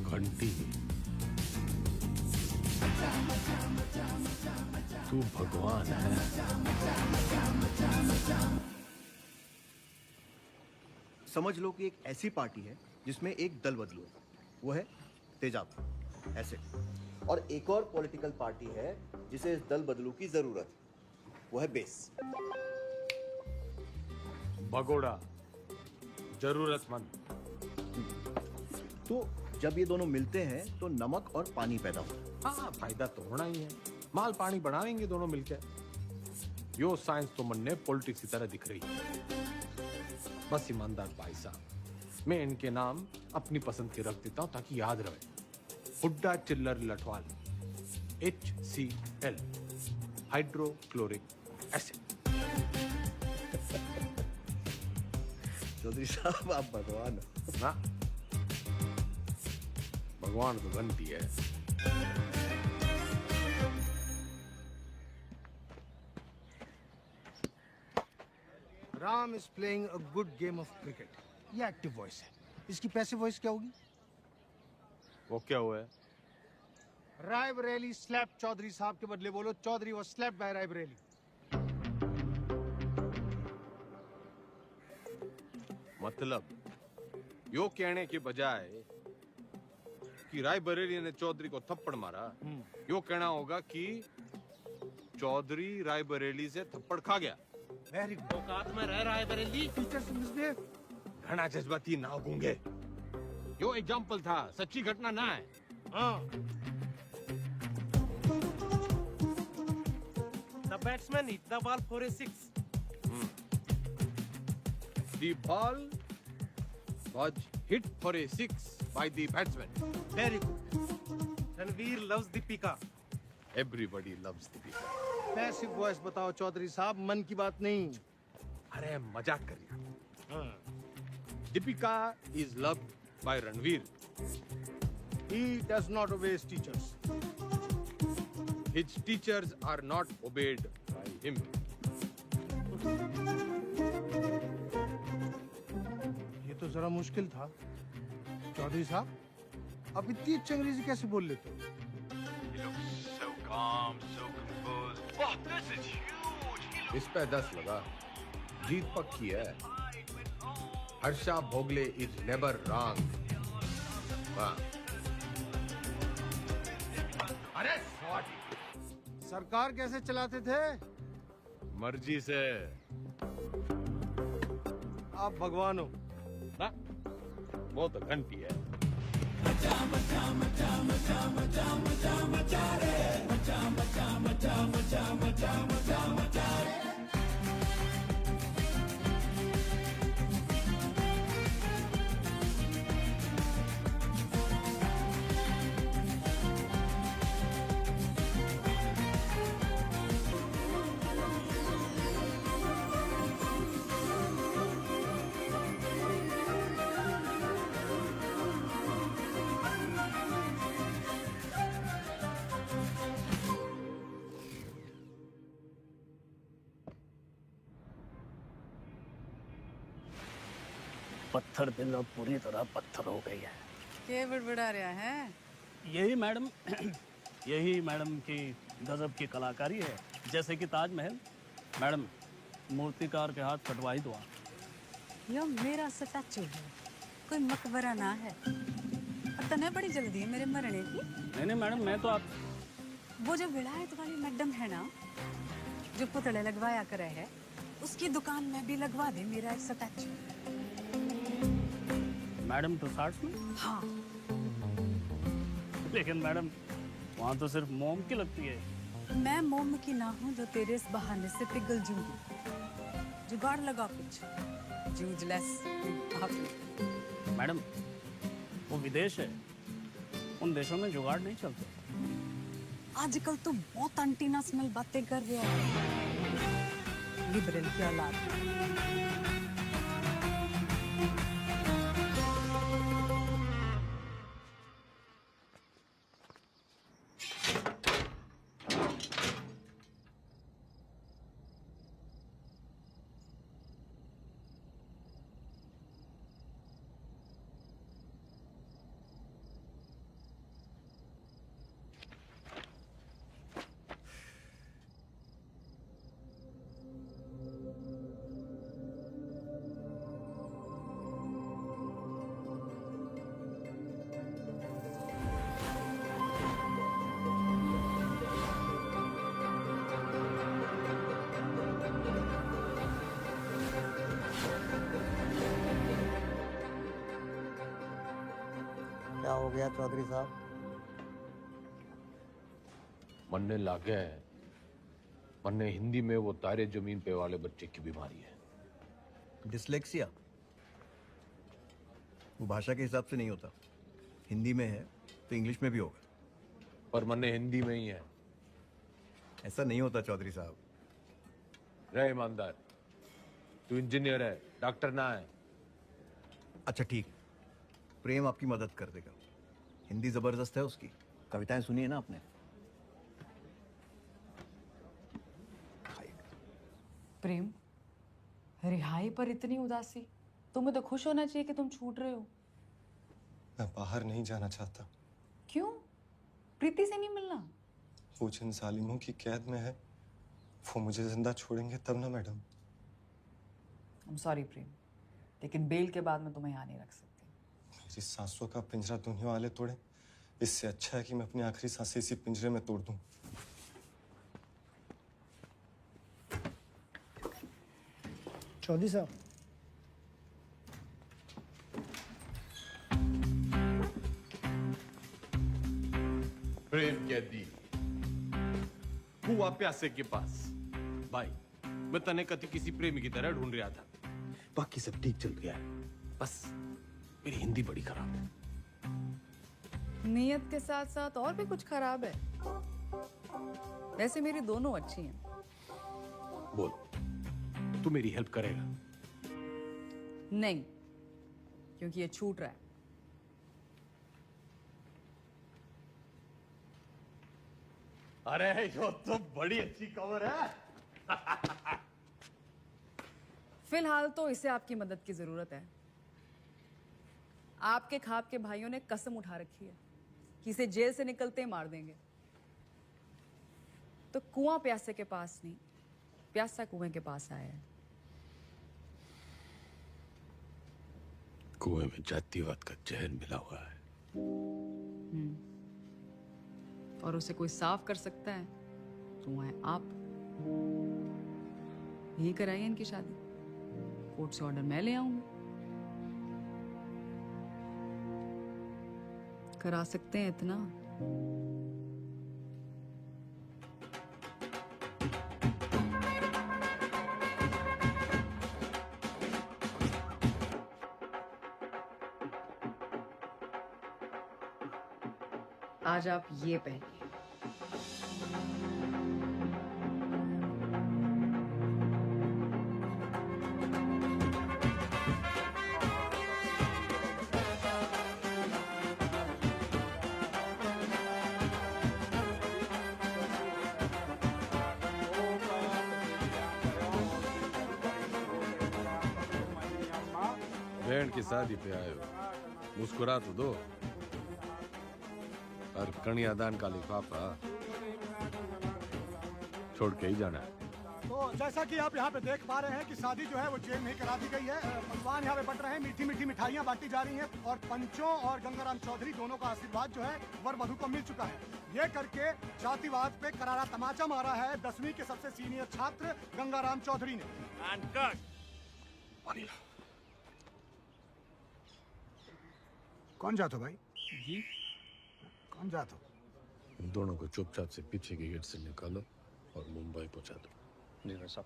घंटी, तू भगवान है। समझ लो कि एक ऐसी पार्टी है जिसमें एक दल बदलू है, वो है तेजाब ऐसे, और एक और पॉलिटिकल पार्टी है जिसे इस दल बदलू की जरूरत है, वो है बेस। भगोड़ा, जरूरतमंद। तो जब ये दोनों मिलते हैं तो नमक और पानी पैदा होता है। हाँ, फायदा तो होना ही है। माल पानी बढ़ाएंगे दोनों मिलकर। यो साइंस तो मन ने पॉलिटिक्स की तरह दिख रही है। बस ईमानदार भाई साहब, मैं इनके नाम अपनी पसंद के रख देता हूं ताकि याद रहे। Hooda Chillar Lathwal, HCl, hydrochloric acid. Chaudhary साहब आप भगवान हो। ना, भगवान तो घंटी है। Ram is playing a good game of cricket. ये एक्टिव वॉइस है, इसकी पैसिव वॉइस क्या होगी? वो क्या हुआ है? रायबरेली स्लैप चौधरी साहब के बदले बोलो Chaudhary was slapped by Raebareli. मतलब यो कहने के बजाय कि रायबरेली ने चौधरी को थप्पड़ मारा, यो कहना होगा कि चौधरी रायबरेली से थप्पड़ खा गया। Very good. औकात में रह रायबरेली। टीचर से मिसबिहेव। घना जज्बाती ना गूंगे। यो एग्जाम्पल था, सच्ची घटना ना है। हाँ। The batsman hit the ball for a 6. The ball was hit for a 6 by the batsman. Very good. Ranveer loves Deepika. Everybody loves Deepika. Passive voice बताओ चौधरी साहब, मन की बात नहीं। अरे मजाक कर रहा। Deepika is loved by Ranveer. He does not obey his teachers. His teachers are not obeyed by him. ये तो जरा मुश्किल था चौधरी साहब, आप इतनी अच्छी अंग्रेजी कैसे बोल लेते हो? So calm, so composed. Oh, this is huge. इस पे 10 लगा। जीत पक्की है। Harsha Bhogle is never wrong. वाह। अरे सरकार कैसे चलाते थे? मर्जी से। आप भगवान हो ना? वो तो घंटी है। पत्थर दिल अब पूरी तरह पत्थर हो गई है। क्या बड़बड़ा रहा है? यही मैडम यही मैडम की गजब की कलाकारी है। जैसे कि ताजमहल, मैडम मूर्तिकार के हाथ कटवा ही दो। यह मेरा स्टैचू है, कोई मकबरा ना है। और तने बड़ी जल्दी है मेरे मरने की। नहीं नहीं मैडम, मैं तो आप वो जो विलायत वाली मैडम है ना, जो पुतले लगवाया करे है, उसकी दुकान में भी लगवा दे मेरा एक स्टैचू। मैडम टुसार्ट्स में? हाँ। लेकिन मैडम वहाँ तो सिर्फ मोम की लगती है। मैं मोम की ना हूँ जो तेरे इस बहाने से पिघल जूंगी। जुगाड़ लगा कुछ, जूझलेस। मैडम वो विदेश है, उन देशों में जुगाड़ नहीं चलते। आजकल तो बहुत अंटीना स्मेल बातें कर रहे हैं लिबरल की औलाद। हो गया चौधरी साहब? मरने लागे है। मरने हिंदी में वो तारे जमीन पे वाले बच्चे की बीमारी है। डिसलेक्सिया वो भाषा के हिसाब से नहीं होता। हिंदी में है तो इंग्लिश में भी होगा। पर मरने हिंदी में ही है। ऐसा नहीं होता चौधरी साहब। रहे ईमानदार, तू इंजीनियर है, डॉक्टर ना है। अच्छा ठीक, प्रेम आपकी मदद कर देगा। हिंदी जबरदस्त है उसकी। कविताएं सुनी है ना आपने? प्रेम, रिहाई पर इतनी उदासी? तुम्हें तो खुश होना चाहिए कि तुम छूट रहे हो। मैं बाहर नहीं जाना चाहता। क्यों? प्रीति से नहीं मिलना? वो जिन जालिमों की कैद में है वो मुझे जिंदा छोड़ेंगे तब ना मैडम। I'm sorry प्रेम, लेकिन बेल के बाद मैं तुम्हें यहाँ नहीं रख सकती। मेरी सांसों का पिंजरा दुनिया वाले तोड़े, इससे अच्छा है कि मैं अपनी आखिरी सांसें इसी पिंजरे में तोड़ दूं। चौधरी साहब, प्रेम कैदी हुआ प्यासे के पास। भाई मैं तने कति किसी प्रेमी की तरह ढूंढ रहा था। बाकी सब ठीक चल गया है, बस मेरी हिंदी बड़ी खराब है। नीयत के साथ साथ और भी कुछ खराब है। वैसे मेरी दोनों अच्छी हैं। बोल, तू मेरी हेल्प करेगा? नहीं, क्योंकि ये छूट रहा है। अरे यो तो बड़ी अच्छी खबर है। फिलहाल तो इसे आपकी मदद की जरूरत है। आपके खाप के भाइयों ने कसम उठा रखी है कि इसे जेल से निकलते ही मार देंगे। तो कुआं प्यासे के पास नहीं, प्यासा कुएं के पास आया है। कुएं में जातिवाद का जहर मिला हुआ है। और उसे कोई साफ कर सकता है तो वो है आप। यही कराइए इनकी शादी। कोर्ट से ऑर्डर मैं ले आऊंगी। करा सकते हैं इतना? आज आप ये पहनिए। बहन की शादी पे आए हो, मुस्कुरा तो दो। और कन्यादान का लिफाफा छोड़ के ही जाना है। तो जैसा कि आप यहाँ पे देख पा रहे हैं कि शादी जो है वो जेल में ही करा दी गई है। पकवान यहाँ पे बट रहे हैं, मीठी मीठी मिठाइयाँ बांटी जा रही हैं और पंचों और गंगाराम चौधरी दोनों का आशीर्वाद जो है वर वधू को मिल चुका है। ये करके जातिवाद पे करारा तमाचा मारा है 10वीं के सबसे सीनियर छात्र गंगाराम चौधरी ने। कौन जातो भाई? जी कौन जातो? इन दोनों को चुपचाप से पीछे के गेट से निकालो और मुंबई पहुंचा दो। जी सर साहब।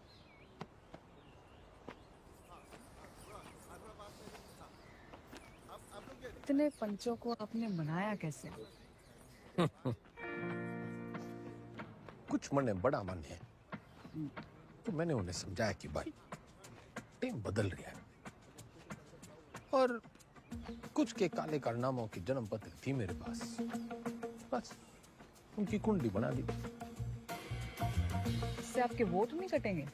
इतने पंचों को आपने मनाया कैसे? कुछ मन बड़ा मन है तो मैंने उन्हें समझाया कि भाई टाइम बदल रहा है और कुछ के काले कारनामों की जन्म पत्र थी मेरे पास, बस उनकी कुंडली बना दी। इससे आपके वोट नहीं कटेंगे?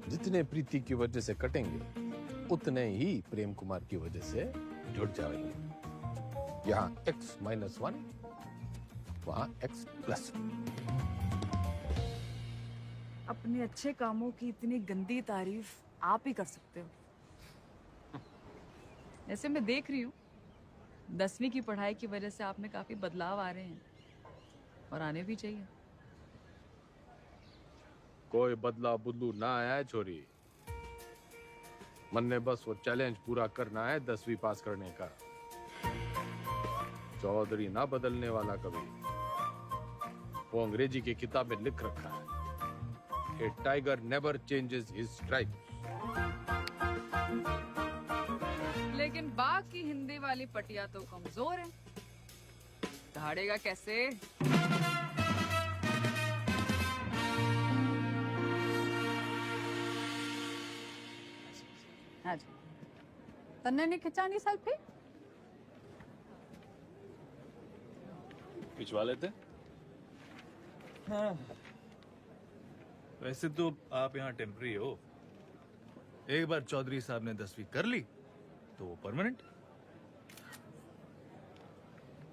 जितने प्रीति की वजह से कटेंगे उतने ही प्रेम कुमार की वजह से जुड़ जाएंगे। यहाँ X-1, वहाँ X+1। अपने अच्छे कामों की इतनी गंदी तारीफ आप ही कर सकते हो। ऐसे मैं देख रही हूँ 10वीं की पढ़ाई की वजह से आप में काफी बदलाव आ रहे हैं और आने भी चाहिए। कोई बदला बुदलू ना आया है छोरी। मन ने बस वो चैलेंज पूरा करना है 10वीं पास करने का। चौधरी ना बदलने वाला कभी। वो अंग्रेजी की किताब में लिख रखा है, a tiger never changes his stripe. लेकिन बाघ की हिंदी वाली पटिया तो कमजोर है, दहाड़ेगा कैसे? हाँ जी, तन्ने नहीं खिंचानी सेल्फी? खिंचवा लेते। हाँ, वैसे तो आप यहाँ टेम्पररी हो। एक बार चौधरी साहब ने 10वीं कर ली तो वो परमानेंट।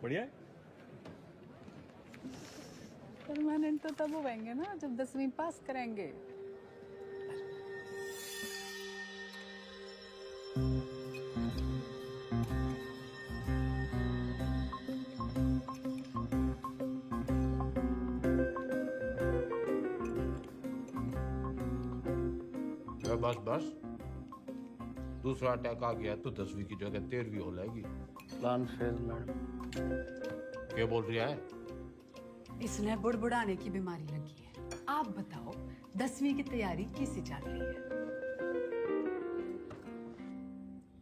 बढ़िया है। परमानेंट तो तब होंगे ना जब 10वीं पास करेंगे। बस बस, दूसरा अटैक आ गया तो 10वीं की जगह 13वीं हो जाएगी। Plan fail madam. क्या बोल रही है? इसने बुड़बुड़ाने की बीमारी लगी है। आप बताओ 10वीं की तैयारी कैसी चल रही है?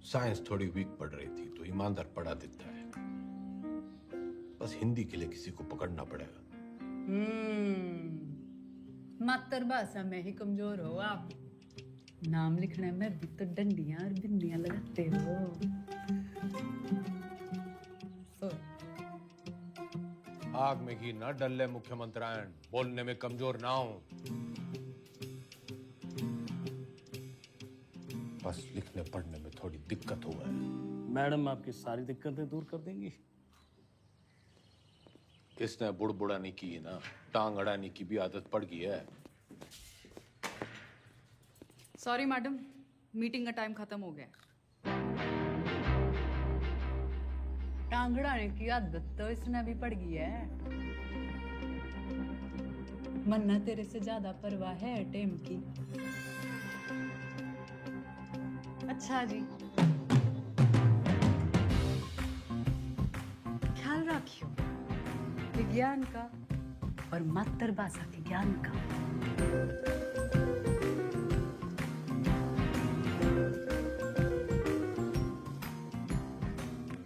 साइंस थोड़ी वीक पड़ रही थी तो ईमानदार पढ़ा देता है। बस हिंदी के लिए किसी को पकड़ना पड़ेगा। मातृभाषा में ही कमजोर हो आप। नाम लिखने में भी तो डंडियां और बिंदियां लगाते हो। आग में घी न डल्ले मुख्यमंत्रियान, बोलने में कमजोर ना हो। बस लिखने पढ़ने में थोड़ी दिक्कत हुआ है। मैडम आपकी सारी दिक्कतें दूर कर देंगी। इसने बुड़बुड़ाने की ना, टांग अड़ाने की भी आदत पड़ गई है। सॉरी मैडम, मीटिंग का टाइम खत्म हो गया। टांगड़ाने की आदत तो इसने भी पड़ गई है। मन्ना तेरे से ज्यादा परवाह है टेम की। अच्छा जी, ख्याल रखियो विज्ञान का और मातृभाषा के ज्ञान का।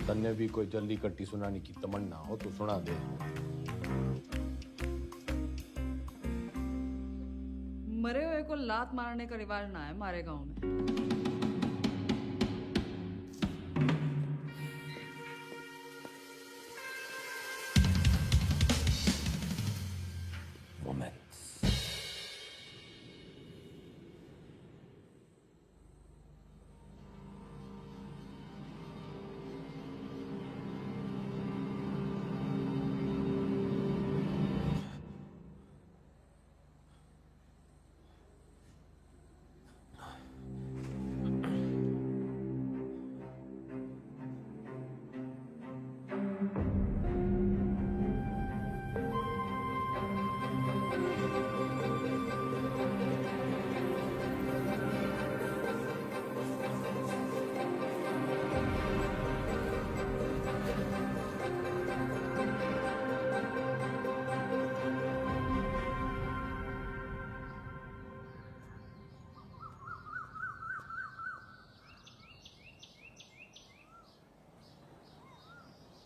तन्ने भी कोई जल्दी कट्टी सुनाने की तमन्ना हो तो सुना दे। मरे हुए को लात मारने का रिवाज ना है हमारे गांव में।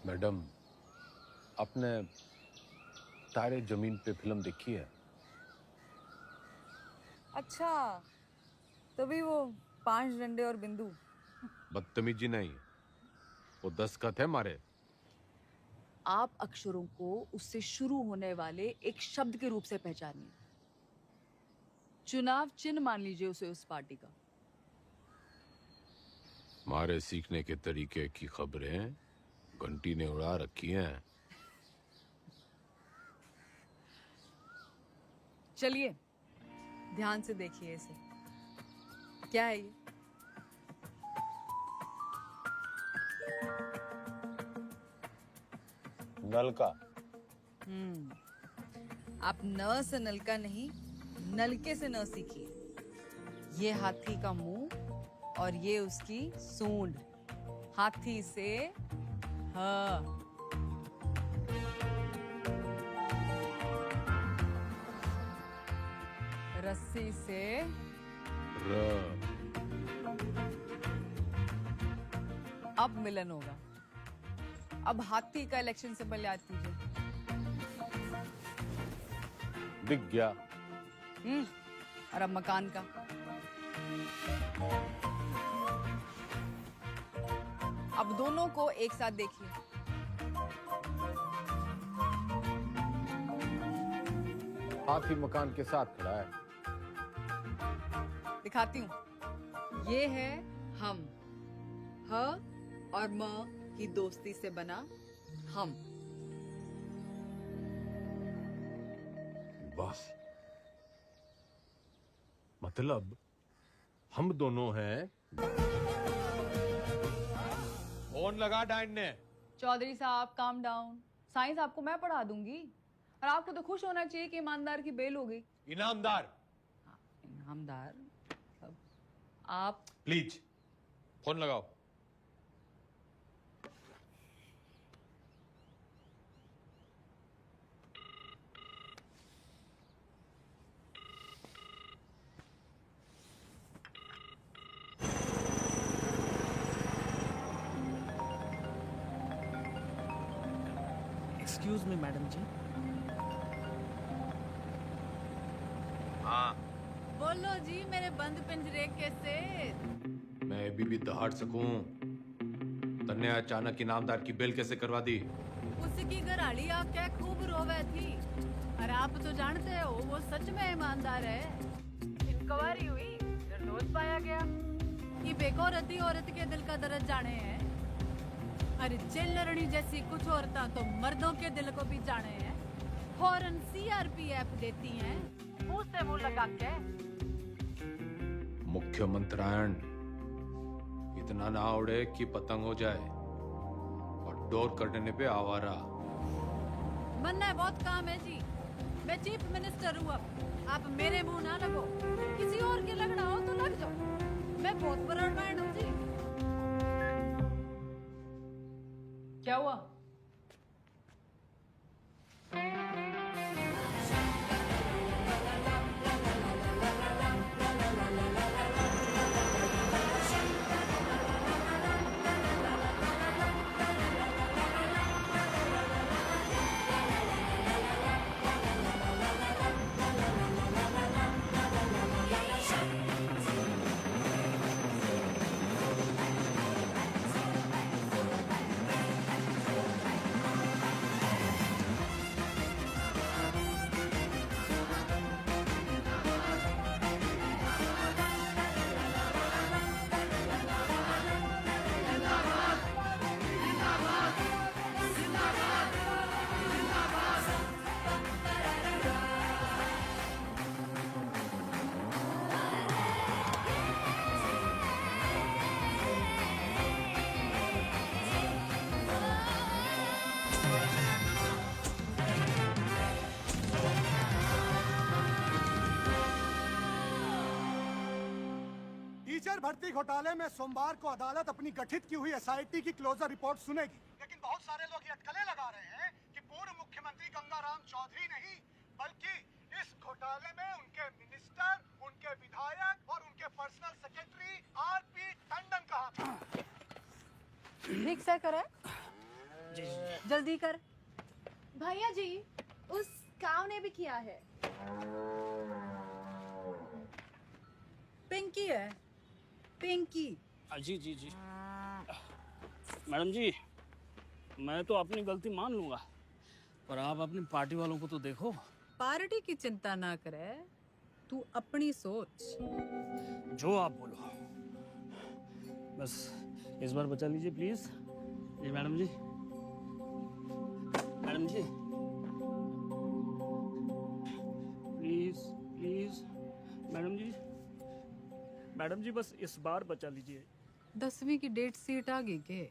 मैडम, आपने तारे जमीन पे फिल्म देखी है? अच्छा, तभी वो 5 डंडे और बिंदु। बदतमीजी नहीं, वो दस्तखत है मारे। आप अक्षरों को उससे शुरू होने वाले एक शब्द के रूप से पहचानिए। चुनाव चिन्ह मान लीजिए उसे उस पार्टी का। मारे सीखने के तरीके की खबरें घंटी ने उड़ा रखी हैं। चलिए ध्यान से देखिए इसे। क्या है ये? नलका। आप न से नलका नहीं, नलके से न सीखिए। ये हाथी का मुंह और ये उसकी सूंड। हाथी से ह, रस्सी से अब मिलन होगा। अब हाथी का इलेक्शन सिंबल याद कीजिए। दिख गया। और अब मकान का। अब दोनों को एक साथ देखिए। हाथी मकान के साथ खड़ा है। दिखाती हूँ। ये है हम, ह और म की दोस्ती से बना हम। बस मतलब हम दोनों हैं। फोन लगा डाइन ने। चौधरी साहब काम डाउन। साइंस आपको मैं पढ़ा दूंगी और आपको तो खुश होना चाहिए कि ईमानदार की बेल हो गई। इनामदार। इनामदार आप प्लीज फोन लगाओ। एक्सक्यूज मी मैडम जी। हाँ बोलो जी मेरे बंद पिंजरे के सेठ। मैं अभी भी दहाड़ सकूं। तन्ने अचानक इनामदार की बेल कैसे करवा दी? उसकी घराड़ी आके खूब रोवे थी और आप तो जानते हो वो सच में ईमानदार है। इंक्वायरी हुई, निर्दोष पाया गया। ये बेगौरती औरत के दिल का दर्द जाने हैं। अरे चिल्लरनी जैसी कुछ औरतां तो मर्दों के दिल को भी जाने हैं। फौरन सीआरपीएफ देती हैं मुंह से मुंह लगा के। मुख्यमंत्रायण इतना ना उड़े कि पतंग हो जाए और डोर कटने पे आवारा। मन्ना बहुत काम है जी। मैं चीफ मिनिस्टर हूँ। अब आप मेरे मुंह ना लगो। किसी और के लगना हो तो लग जाओ। मैं बहुत ब्रॉडमाइंड हूँ जी। क्या हुआ? टीचर भर्ती घोटाले में सोमवार को अदालत अपनी गठित की हुई एसआईटी की क्लोजर रिपोर्ट सुनेगी। लेकिन बहुत सारे लोग ये अटकलें लगा रहे हैं कि पूर्व मुख्यमंत्री गंगाराम चौधरी नहीं बल्कि इस घोटाले में उनके मिनिस्टर, उनके विधायक और उनके पर्सनल सेक्रेटरी आरपी टंडन का हाथ है। ठीक से करे। जल्दी कर। भैया जी उस काव ने भी किया है। पिंकी है। पिंकी। जी जी जी मैडम जी, मैं तो अपनी गलती मान लूंगा, पर आप अपनी पार्टी वालों को तो देखो। पार्टी की चिंता ना करे, तू अपनी सोच। जो आप बोलो, बस इस बार बचा लीजिए प्लीज। जी madam ji. Madam ji please please. Madam ji, madam ji बस इस बार बचा लीजिए। 10वीं की डेट सीट आ गई के?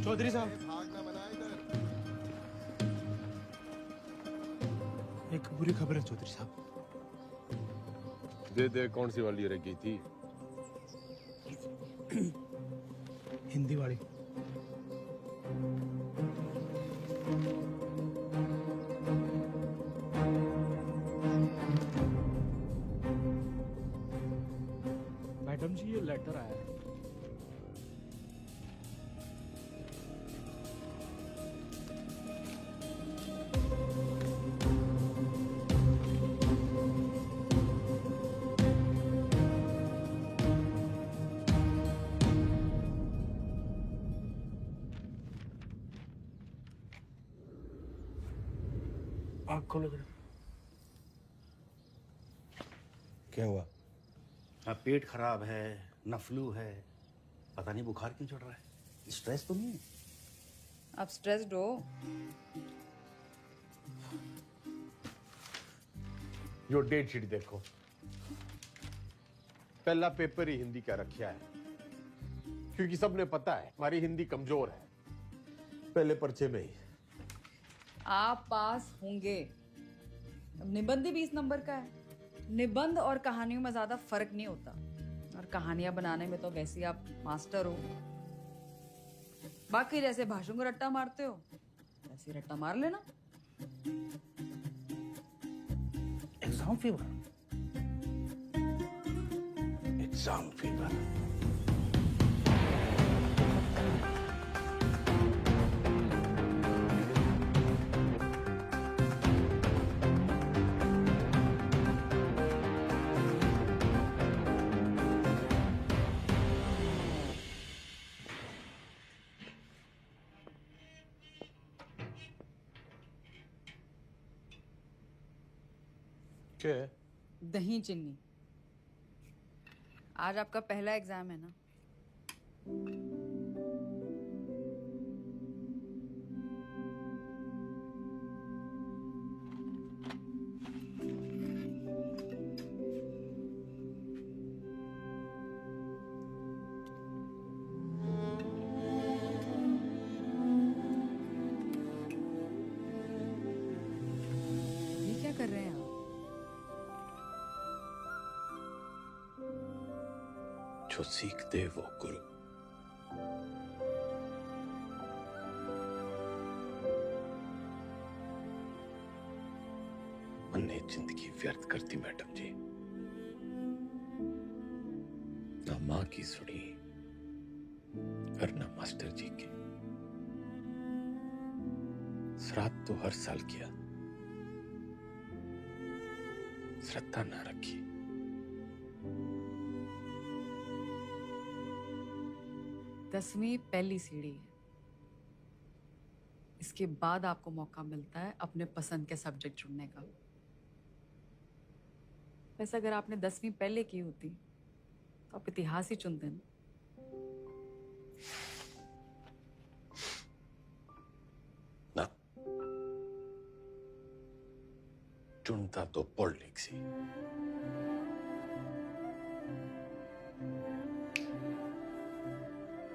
चौधरी साहब, एक बुरी खबर है चौधरी साहब। दे कौन सी वाली रह गई थी? हिंदी वाली। मैडम जी ये लेटर आया है। आँख खोलो जरा। क्या हुआ? ना पेट खराब है, ना फ्लू है, पता नहीं बुखार क्यों चढ़ रहा है। स्ट्रेस तो नहीं है? आप स्ट्रेस्ड हो? यो डेट शीट देखो, पहला पेपर ही हिंदी का रखा है, क्योंकि सबने पता है हमारी हिंदी कमजोर है। पहले पर्चे में ही आप पास होंगे। अब निबंध ही 20 नंबर का है। निबंध और कहानियों में ज्यादा फर्क नहीं होता, और कहानियां बनाने में तो वैसे ही आप मास्टर हो। बाकी जैसे भाषण को रट्टा मारते हो वैसे ही रट्टा मार लेना। Exam fever. Exam fever. क्या है? दही चिन्नी। आज आपका पहला एग्जाम है ना? ये क्या कर रहे हैं आप? जो सीख दे वो गुरु। मैंने जिंदगी व्यर्थ करती मैडम जी, ना माँ की सुनी और ना मास्टर जी की। श्राद्ध तो हर साल किया, श्रद्धा ना रखी। 10वीं पहली सीढ़ी है। इसके बाद आपको मौका मिलता है अपने पसंद के सब्जेक्ट चुनने का। वैसे अगर आपने 10वीं पहले की होती तो आप इतिहास ही चुनते ना। ना, चुनता तो politics he.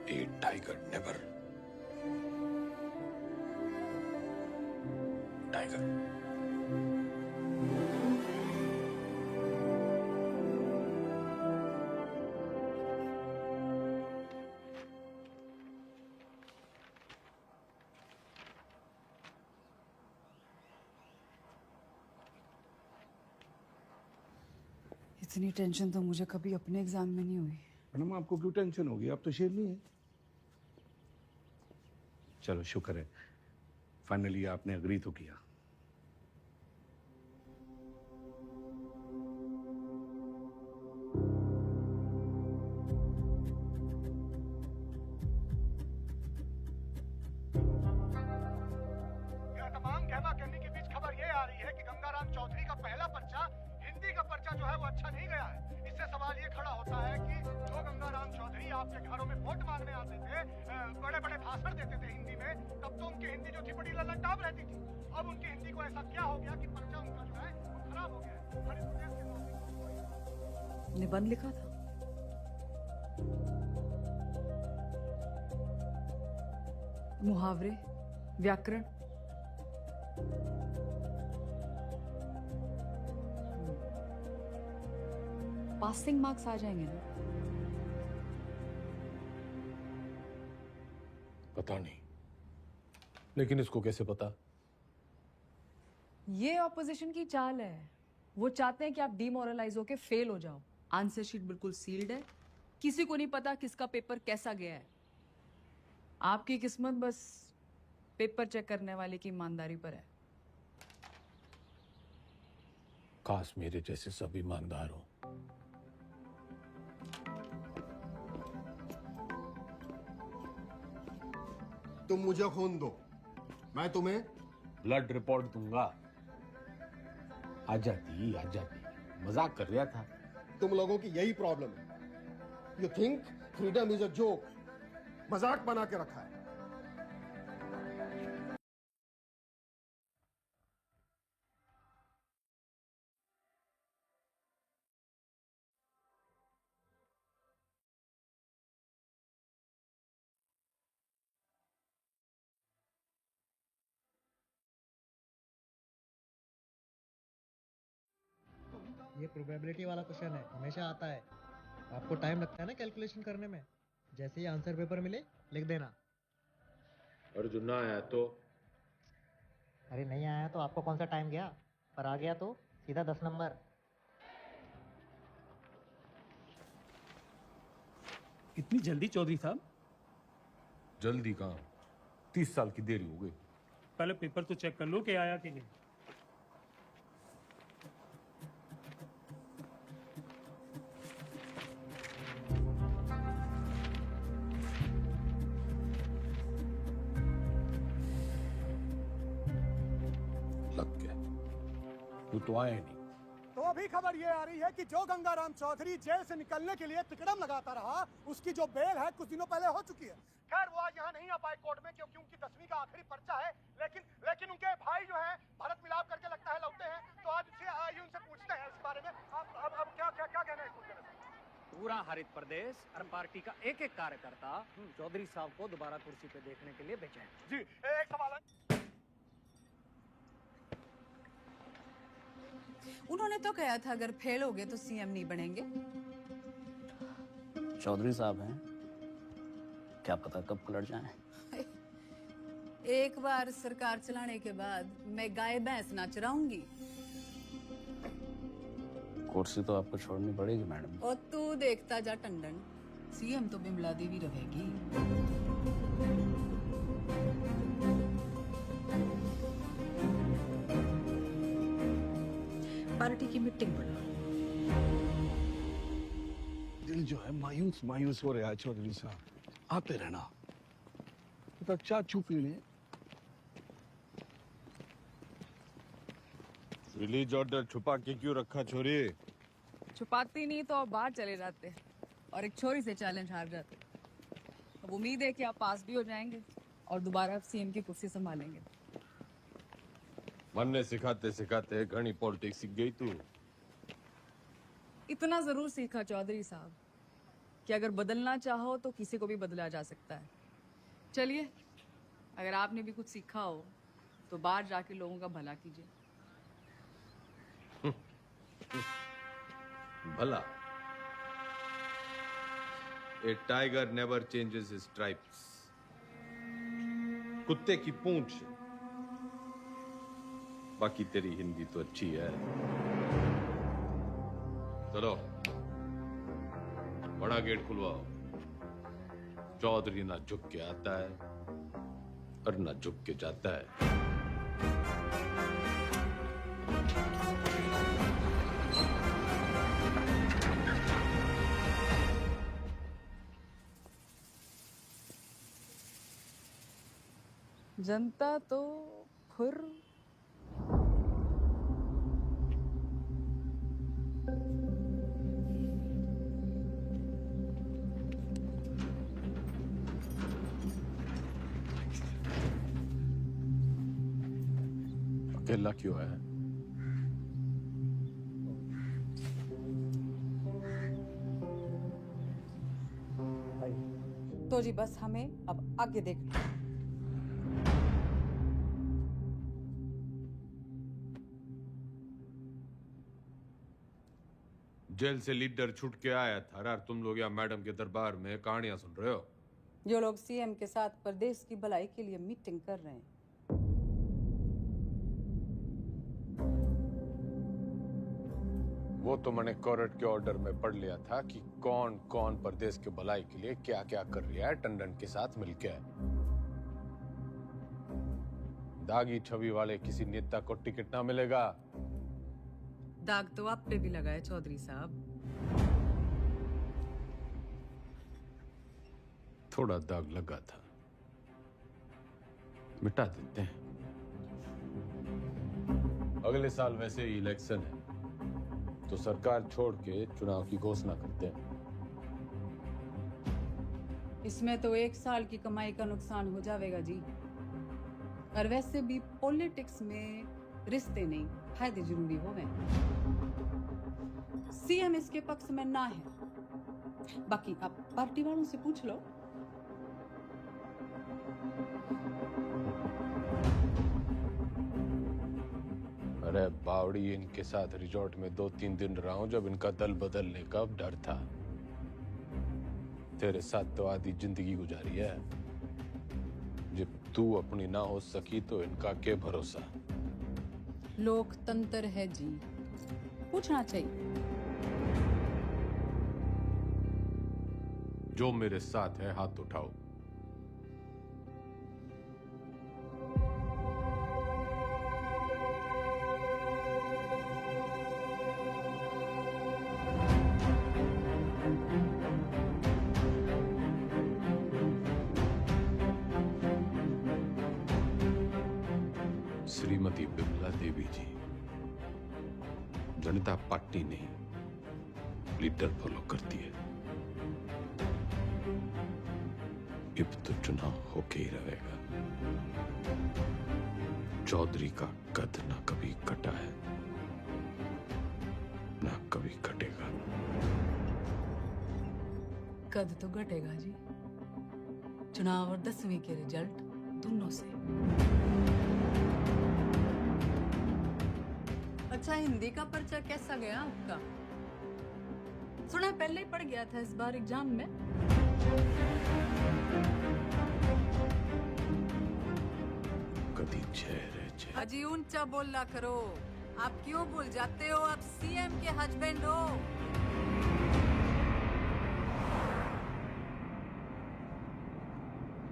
A tiger never. Tiger. इतनी टेंशन तो मुझे कभी अपने एग्जाम में नहीं हुई। मैडम आपको क्यों टेंशन होगी? आप तो शेरनी है। चलो शुक्र है, फाइनली आपने अग्री तो किया। तमाम कहमा कहनी के बीच खबर ये आ रही है कि गंगाराम चौधरी का पहला पर्चा, हिंदी का पर्चा जो है वो अच्छा नहीं गया है। इससे सवाल ये खड़ा होता है कि जो गंगाराम चौधरी आपके घरों में वोट मांगने आते थे, बड़े बड़े भाषण देते थे हिंदी में, तब तो उनकी हिंदी जो थी बड़ी लल्लटाप रहती थी। अब उनकी हिंदी को ऐसा क्या हो गया कि पर्चा उनका जो है वो खराब हो गया है। हर प्रदेश के लोग निबंध लिखा था। मुहावरे, व्याकरण, पासिंग मार्क्स आ जाएंगे ना। पता नहीं, लेकिन इसको कैसे पता? ये ऑपोजिशन की चाल है। वो चाहते हैं कि आप डिमोरलाइज होके फेल हो जाओ। आंसर शीट बिल्कुल सील्ड है, किसी को नहीं पता किसका पेपर कैसा गया है। आपकी किस्मत बस पेपर चेक करने वाले की ईमानदारी पर है। काश मेरे जैसे सब ईमानदार हो। तुम मुझे खून दो, मैं तुम्हें ब्लड रिपोर्ट दूंगा। आ जाती, मजाक कर रहा था। तुम लोगों की यही प्रॉब्लम है। You think freedom is a joke, मजाक बना के रखा है। ये प्रोबेबिलिटी वाला क्वेश्चन है, हमेशा आता है। आपको टाइम लगता है ना कैलकुलेशन करने में। जैसे ही आंसर पेपर मिले लिख देना। और जो ना आया तो? अरे नहीं आया तो आपको कौन सा टाइम गया, पर आ गया तो सीधा 10 नंबर। इतनी जल्दी चौधरी साहब? जल्दी कहाँ, 30 साल की देरी हो गई। पहले पेपर तो चेक कर लो कि आया कि नहीं। लग गया, तू तो आया नहीं। तो अभी खबर ये आ रही है कि जो गंगाराम चौधरी जेल से निकलने के लिए तिकड़म लगाता रहा, उसकी जो बेल है कुछ दिनों पहले हो चुकी है। खैर वो आज यहाँ नहीं आ पाए कोर्ट में क्योंकि उनकी 10वीं का आखिरी पर्चा है, लेकिन उनके भाई जो हैं भरत मिलाप करके लगता है लौटे हैं। तो आज आइए उनसे पूछते हैं इस बारे में। अब क्या कहना है इस मुद्दे में? पूरा हरित प्रदेश और पार्टी का एक एक कार्यकर्ता चौधरी साहब को दोबारा कुर्सी पे देखने के लिए बेचैन। जी एक सवाल है। उन्होंने तो कहा था अगर फेल हो गए तो सीएम नहीं बनेंगे। चौधरी साहब हैं, क्या पता कब पलट जाएं। एक बार सरकार चलाने के बाद मैं गाय भैंस ना चराऊंगी। कुर्सी तो आपको छोड़नी पड़ेगी मैडम। और तू देखता जा टंडन, सीएम तो बिमला देवी रहेगी। पार्टी की मीटिंग बुला। दिल जो है मायूस मायूस हो रहा है चौधरी साहब, आते रहना। तो चाय चुप पी लें। रिलीज ऑर्डर छुपा के क्यों रखा छोरी? छुपाती नहीं तो आप बाहर चले जाते और एक छोरी से चैलेंज हार जाते। अब उम्मीद है कि आप पास भी हो जाएंगे और दोबारा सीएम की कुर्सी संभालेंगे। मन ने सिखाते सिखाते घनी पॉलिटिक्स सीख गई तू। इतना जरूर सीखा चौधरी साहब कि अगर बदलना चाहो तो किसी को भी बदला जा सकता है। चलिए, अगर आपने भी कुछ सीखा हो तो बाहर जाके लोगों का भला कीजिए। भला? A tiger never changes his stripes. कुत्ते की पूंछ। बाकी तेरी हिंदी तो अच्छी है। चलो बड़ा गेट खुलवाओ। चौधरी ना झुक के आता है और ना झुक के जाता है। जनता तो खुर अकेला क्यों है? तो जी बस हमें अब आगे देखना। जेल से लीडर छूट के आया था और तुम लोग यहाँ मैडम के दरबार में कहानियां सुन रहे हो। जो लोग सीएम के साथ प्रदेश की भलाई के लिए मीटिंग कर रहे हैं। वो तो मैंने कोर्ट के ऑर्डर में पढ़ लिया था कि कौन कौन प्रदेश के भलाई के लिए क्या क्या कर रहा है टंडन के साथ मिलकर। दागी छवि वाले किसी नेता को टिकट ना मिलेगा। दाग तो आप पे भी लगा है चौधरी साहब। थोड़ा दाग लगा था, मिटा देते हैं। अगले साल वैसे ही इलेक्शन है तो सरकार छोड़ के चुनाव की घोषणा करते हैं। इसमें तो 1 साल की कमाई का नुकसान हो जाएगा जी। और वैसे भी पॉलिटिक्स में रिश्ते नहीं, फायदे जरूरी हो गए। सीएम इसके पक्ष में ना है, बाकी आप पार्टी वालों से पूछ लो। अरे बावड़ी, इनके साथ रिजॉर्ट में 2-3 दिन रहा हूं जब इनका दल बदलने का डर था। तेरे साथ तो आधी जिंदगी गुजारी है। जब तू अपनी ना हो सकी तो इनका क्या भरोसा। लोकतंत्र है जी, पूछना चाहिए। जो मेरे साथ है हाथ उठाओ। श्रीमती बिमला देवी जी, जनता पार्टी नहीं लीडर फॉलो करती है। अब तो चुनाव होके ही रहेगा। चौधरी का कद ना कभी कटा है ना कभी कटेगा। कद तो घटेगा जी, चुनाव और 10वीं के रिजल्ट दोनों से। अच्छा, हिंदी का पर्चा कैसा गया आपका? सुना पहले ही पड़ गया था इस बार एग्जाम में। कदी चेहरे अजी ऊंचा बोलना करो। आप क्यों भूल जाते हो आप सीएम के हस्बैंड हो?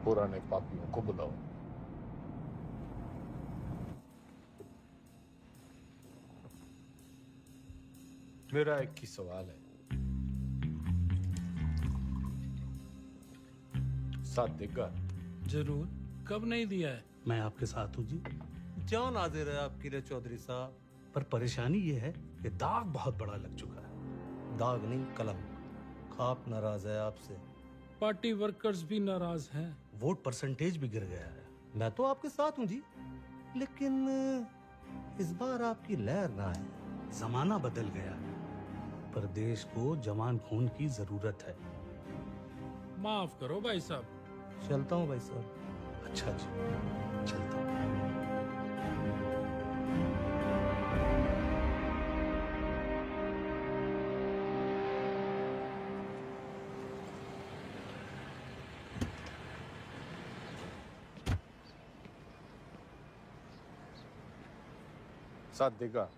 पुराने पापियों को बुलाओ। मेरा एक ही सवाल है, साथ देगा? जरूर, कब नहीं दिया है? मैं आपके साथ हूँ जी। जान हाजिर है आपके लिए चौधरी साहब। पर परेशानी ये है कि दाग बहुत बड़ा लग चुका है। दाग नहीं, कलम। खाप नाराज है आपसे। पार्टी वर्कर्स भी नाराज हैं। वोट परसेंटेज भी गिर गया है। मैं तो आपके साथ हूँ जी, लेकिन इस बार आपकी लहर ना है। जमाना बदल गया है, पर देश को जवान खून की जरूरत है। माफ करो भाई साहब। चलता हूँ भाई साहब। अच्छा जी, चलता हूँ। साथ देगा?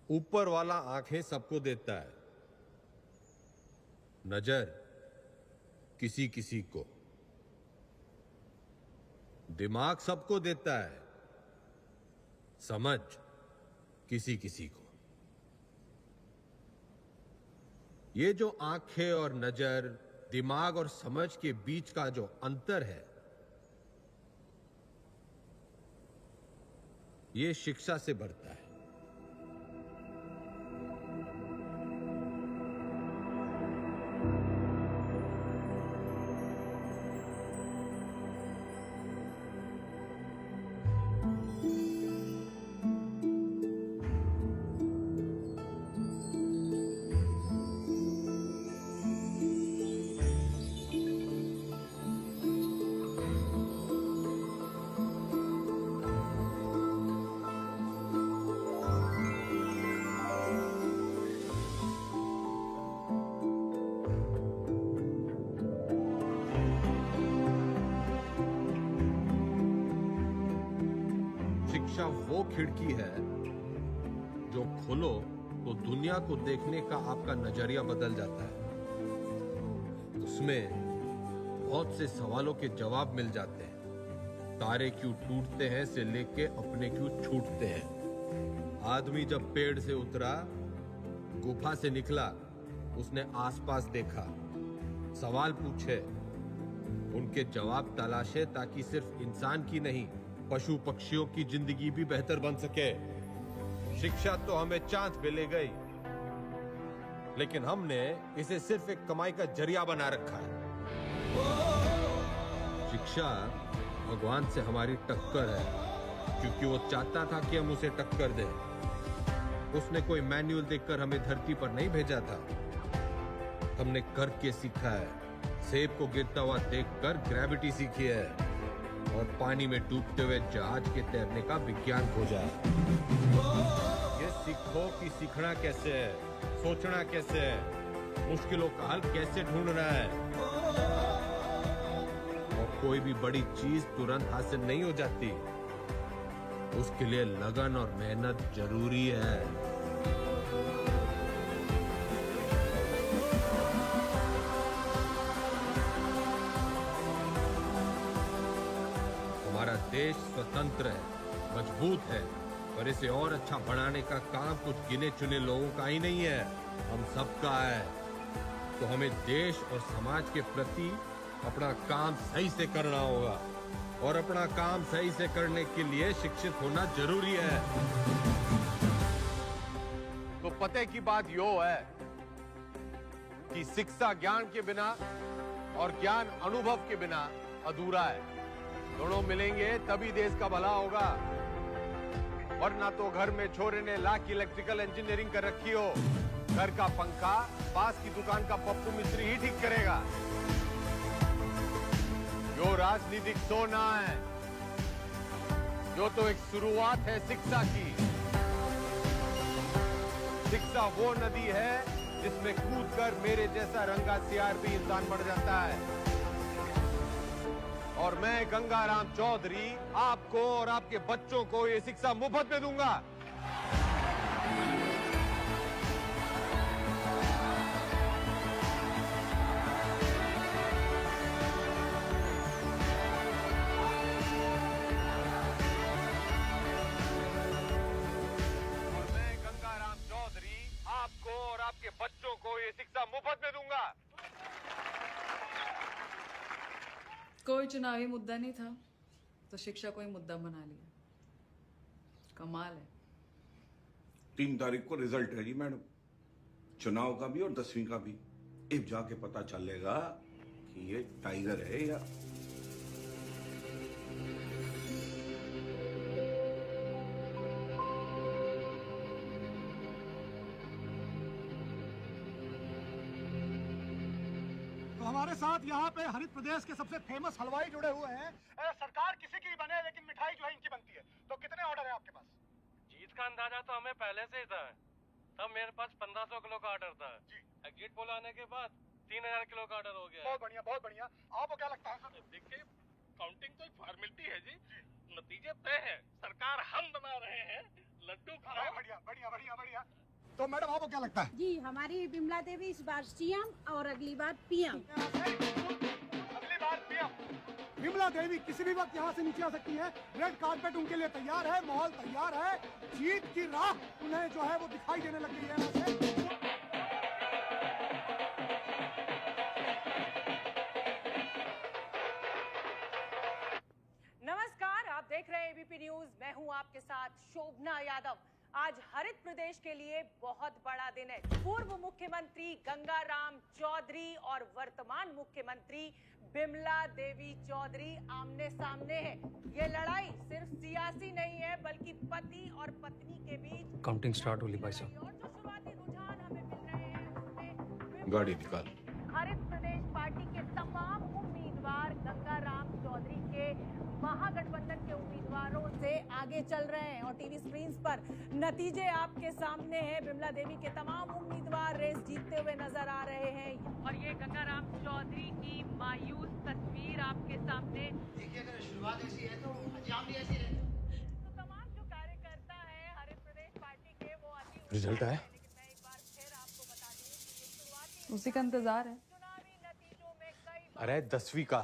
ऊपर वाला आंखें सबको देता है, नजर किसी किसी को, दिमाग सबको देता है, समझ किसी किसी को। ये जो आंखें और नजर, दिमाग और समझ के बीच का जो अंतर है, ये शिक्षा से बढ़ता है। शिक्षा वो खिड़की है जो खोलो तो दुनिया को देखने का आपका नजरिया बदल जाता है। उसमें बहुत से सवालों के जवाब मिल जाते हैं। तारे क्यों टूटते हैं से लेके अपने क्यों छूटते हैं। आदमी जब पेड़ से उतरा, गुफा से निकला, उसने आसपास देखा, सवाल पूछे, उनके जवाब तलाशे ताकि सिर्फ इंसान की नहीं, पशु पक्षियों की जिंदगी भी बेहतर बन सके। शिक्षा तो हमें चांद पे ले गई, लेकिन हमने इसे सिर्फ एक कमाई का जरिया बना रखा है। शिक्षा भगवान से हमारी टक्कर है, क्योंकि वो चाहता था कि हम उसे टक्कर दें। उसने कोई मैनुअल देखकर हमें धरती पर नहीं भेजा था, हमने करके सीखा है। सेब को गिरता हुआ देखकर ग्रेविटी सीखी है और पानी में डूबते हुए जहाज के तैरने का विज्ञान खोजा है। ये सीखो कि सीखना कैसे है, सोचना कैसे है, मुश्किलों का हल कैसे ढूंढना है। और कोई भी बड़ी चीज तुरंत हासिल नहीं हो जाती, उसके लिए लगन और मेहनत जरूरी है। हमारा देश स्वतंत्र है, मजबूत है, पर इसे और अच्छा बनाने का काम कुछ गिने चुने लोगों का ही नहीं है, हम सबका है। तो हमें देश और समाज के प्रति अपना काम सही से करना होगा, और अपना काम सही से करने के लिए शिक्षित होना जरूरी है। तो पते की बात यो है कि शिक्षा ज्ञान के बिना और ज्ञान अनुभव के बिना अधूरा है। दोनों मिलेंगे तभी देश का भला होगा, वरना तो घर में छोरे ने लाख इलेक्ट्रिकल इंजीनियरिंग कर रखी हो, घर का पंखा पास की दुकान का पप्पू मिस्त्री ही ठीक करेगा। जो राजनीतिक सोना है, जो तो एक शुरुआत है शिक्षा की। शिक्षा वो नदी है जिसमें कूदकर मेरे जैसा रंगा सियार भी इंसान बन जाता है। और मैं गंगाराम चौधरी आपको और आपके बच्चों को ये शिक्षा मुफ्त में दूंगा। और मैं गंगाराम चौधरी आपको और आपके बच्चों को ये शिक्षा मुफ्त में दूंगा। कोई चुनावी मुद्दा नहीं था तो शिक्षा को ही मुद्दा बना लिया। कमाल है। 3 तारीख को रिजल्ट है जी मैडम, चुनाव का भी और 10वीं का भी। अब जाके पता चलेगा कि ये टाइगर है या हमारे साथ यहाँ पे हरित प्रदेश के सबसे फेमस हलवाई जुड़े हुए हैं। सरकार किसी की बने लेकिन मिठाई जो है इनकी बनती है। तो कितने ऑर्डर है आपके पास? जीत का अंदाजा तो हमें पहले से ही था। तब मेरे पास 1500 किलो का ऑर्डर था जी। एग्जिट पोल आने के बाद 3000 किलो का ऑर्डर हो गया। बहुत बढ़िया, बहुत बढ़िया। आपको क्या लगता है? देखिए, काउंटिंग तो फॉर्मेलिटी है जी, नतीजे तय है। सरकार हम बना रहे हैं, लड्डू खाओ। बढ़िया बढ़िया बढ़िया बढ़िया। तो मैडम आपको क्या लगता है? जी, हमारी बिमला देवी इस बार सीएम और अगली बार पीएम। अगली बार पीएम। बिमला देवी किसी भी वक्त यहाँ से नीचे आ सकती है। रेड कार्पेट उनके लिए तैयार है, माहौल तैयार है। जीत की राह उन्हें जो है वो दिखाई देने लग गई है यहाँ से। नमस्कार, आप देख रहे हैं एबीपी न्यूज। मैं हूं आपके साथ शोभना यादव। आज हरित प्रदेश के लिए बहुत बड़ा दिन है। पूर्व मुख्यमंत्री गंगाराम चौधरी और वर्तमान मुख्यमंत्री बिमला देवी चौधरी आमने सामने हैं। ये लड़ाई सिर्फ सियासी नहीं है, बल्कि पति और पत्नी के बीच। काउंटिंग स्टार्ट होली भाई साहब। और जो शुरुआती रुझान हमें मिल रहे हैं उसमें गाड़ी निकाल। हरित प्रदेश पार्टी के तमाम उम्मीदवार गंगाराम चौधरी के महागठबंधन के उम्मीदवारों से आगे चल रहे हैं और टीवी स्क्रीन पर नतीजे आपके सामने हैं। बिमला देवी के तमाम उम्मीदवार रेस जीतते हुए नजर आ रहे हैं और ये गंगाराम चौधरी की मायूस तस्वीर आपके सामने। देखिए, अगर शुरुआत ऐसी है तो अंजाम भी ऐसी है। तो तमाम जो रिजल्ट आया? उसी का इंतजार है। अरे 10वीं का।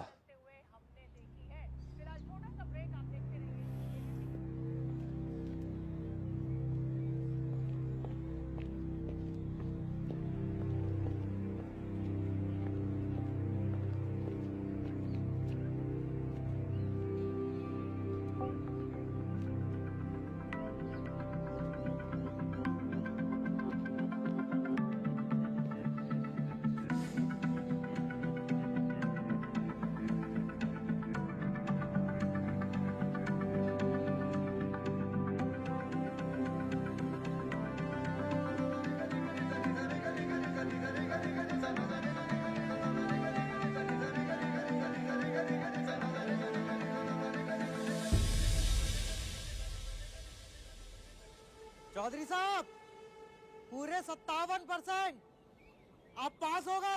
चौधरी साहब, पूरे 57% आप पास हो गए।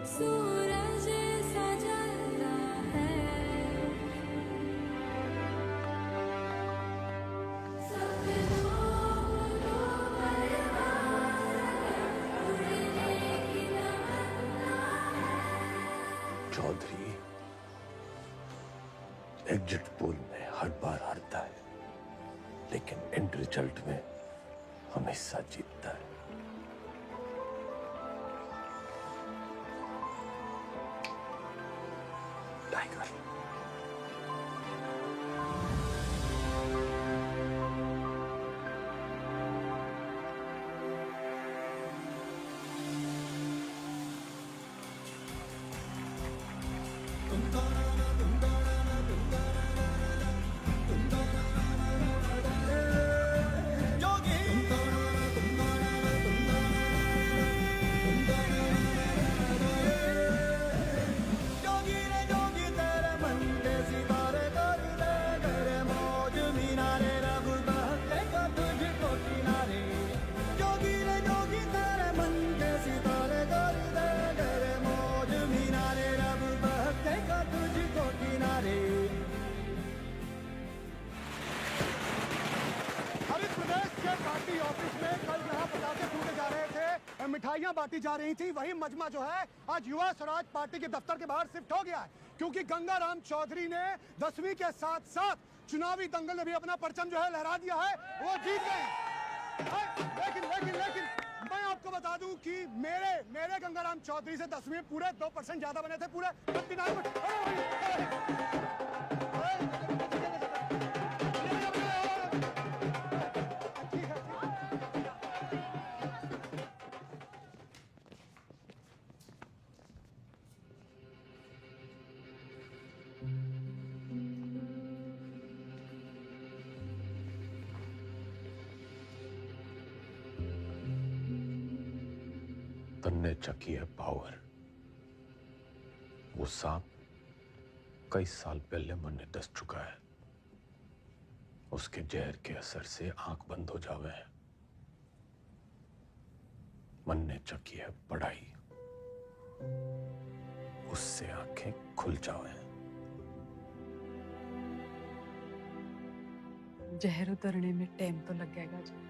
सूरज सजता है, चौधरी एग्जिट पोल में हर बार हारता है, लेकिन एंड रिजल्ट में हमेशा जीतता है। टाइगर। हरित प्रदेश के पार्टी ऑफिस में कल जहां पटाखे फूटे जा रहे थे, मिठाइयां बांटी जा रही थी, वही मजमा जो है आज युवा स्वराज पार्टी के दफ्तर के बाहर शिफ्ट हो गया है, क्योंकि गंगाराम चौधरी ने 10वीं के साथ साथ चुनावी दंगल में भी अपना परचम जो है लहरा दिया है, वो जीत गए। लेकिन मैं आपको बता दूं कि मेरे गंगाराम चौधरी से 10वीं पूरे 2% ज्यादा बने थे, पूरे 29%। तन्ने चकी है पावर। वो सांप कई साल पहले मन ने डस चुका है। उसके जहर के असर से आंख बंद हो जावे है। मन ने चकी है पढ़ाई, उससे आंखें खुल जावे। जहर उतरने में टाइम तो लगेगा जी।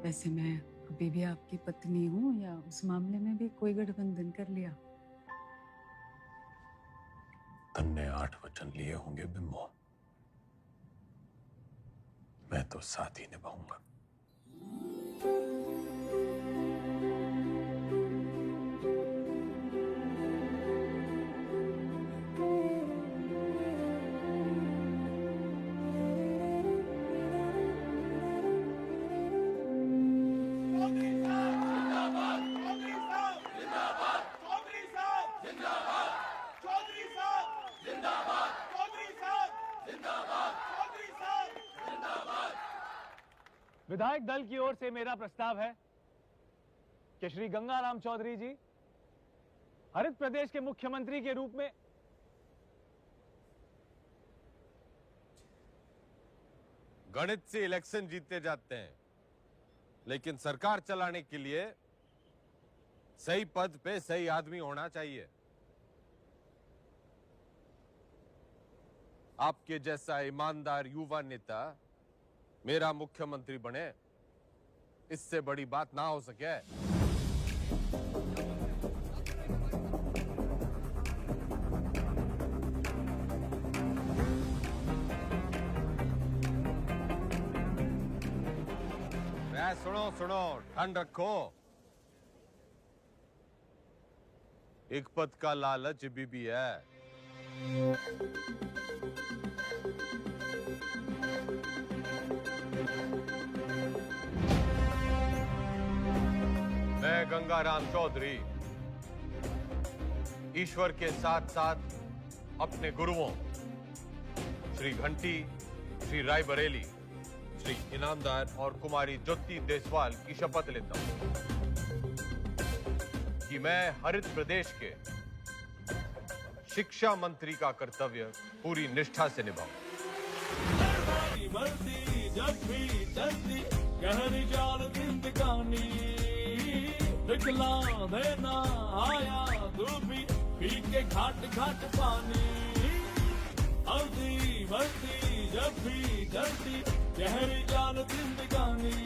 वैसे मैं अभी भी आपकी पत्नी हूँ, या उस मामले में भी कोई गठबंधन कर लिया? तन्ने 8 वचन लिए होंगे बिम्बो, मैं तो साथ ही निभाऊंगा। विधायक दल की ओर से मेरा प्रस्ताव है कि श्री गंगाराम चौधरी जी हरित प्रदेश के मुख्यमंत्री के रूप में गणित से इलेक्शन जीते जाते हैं, लेकिन सरकार चलाने के लिए सही पद पे सही आदमी होना चाहिए। आपके जैसा ईमानदार युवा नेता मेरा मुख्यमंत्री बने, इससे बड़ी बात ना हो सके। सुनो सुनो, ठंड रखो। एक पद का लालच भी है। मैं गंगाराम चौधरी ईश्वर के साथ साथ अपने गुरुओं श्री घंटी, श्री रायबरेली, श्री इनामदार और कुमारी ज्योति देसवाल की शपथ लेता हूं कि मैं हरित प्रदेश के शिक्षा मंत्री का कर्तव्य पूरी निष्ठा से निभाऊं। जब भी चलती गहरी जाल जिंदगानी, दिखला देना आया तू भी पी के घाट घाट पानी। हल्दी बढ़ती जब भी चलती गहरी जाल जिंदगानी,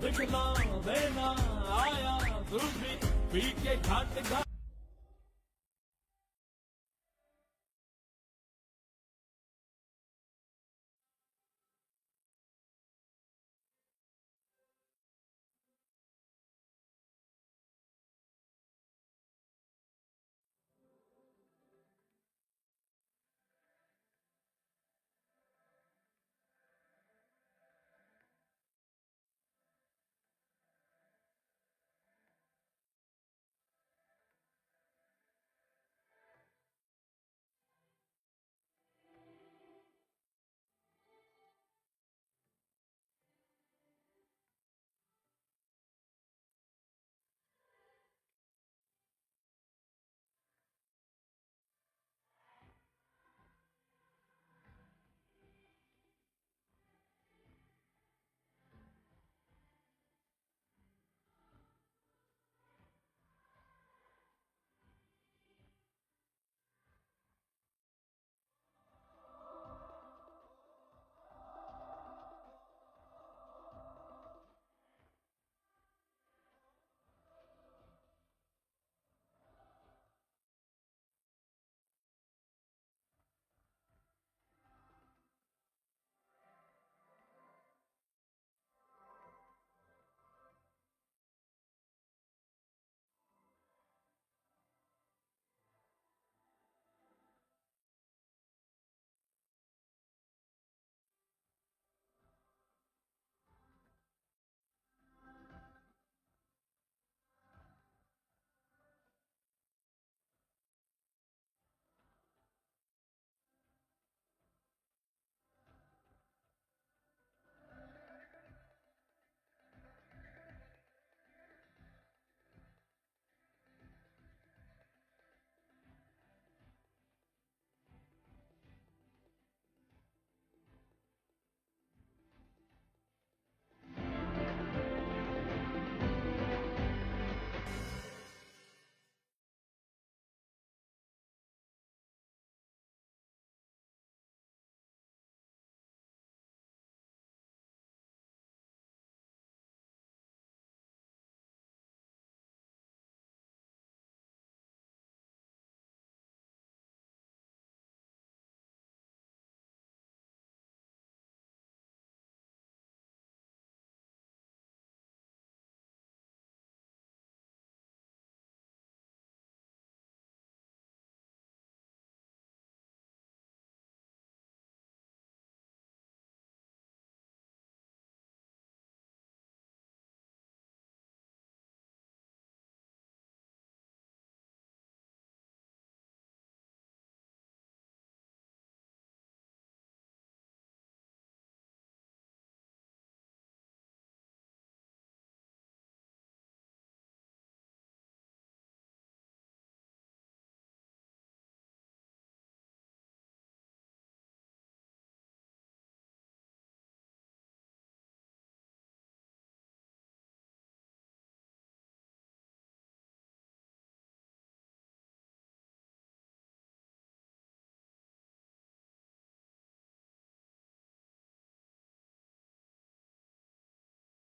दिखला देना आया तू भी पी के घाट घाट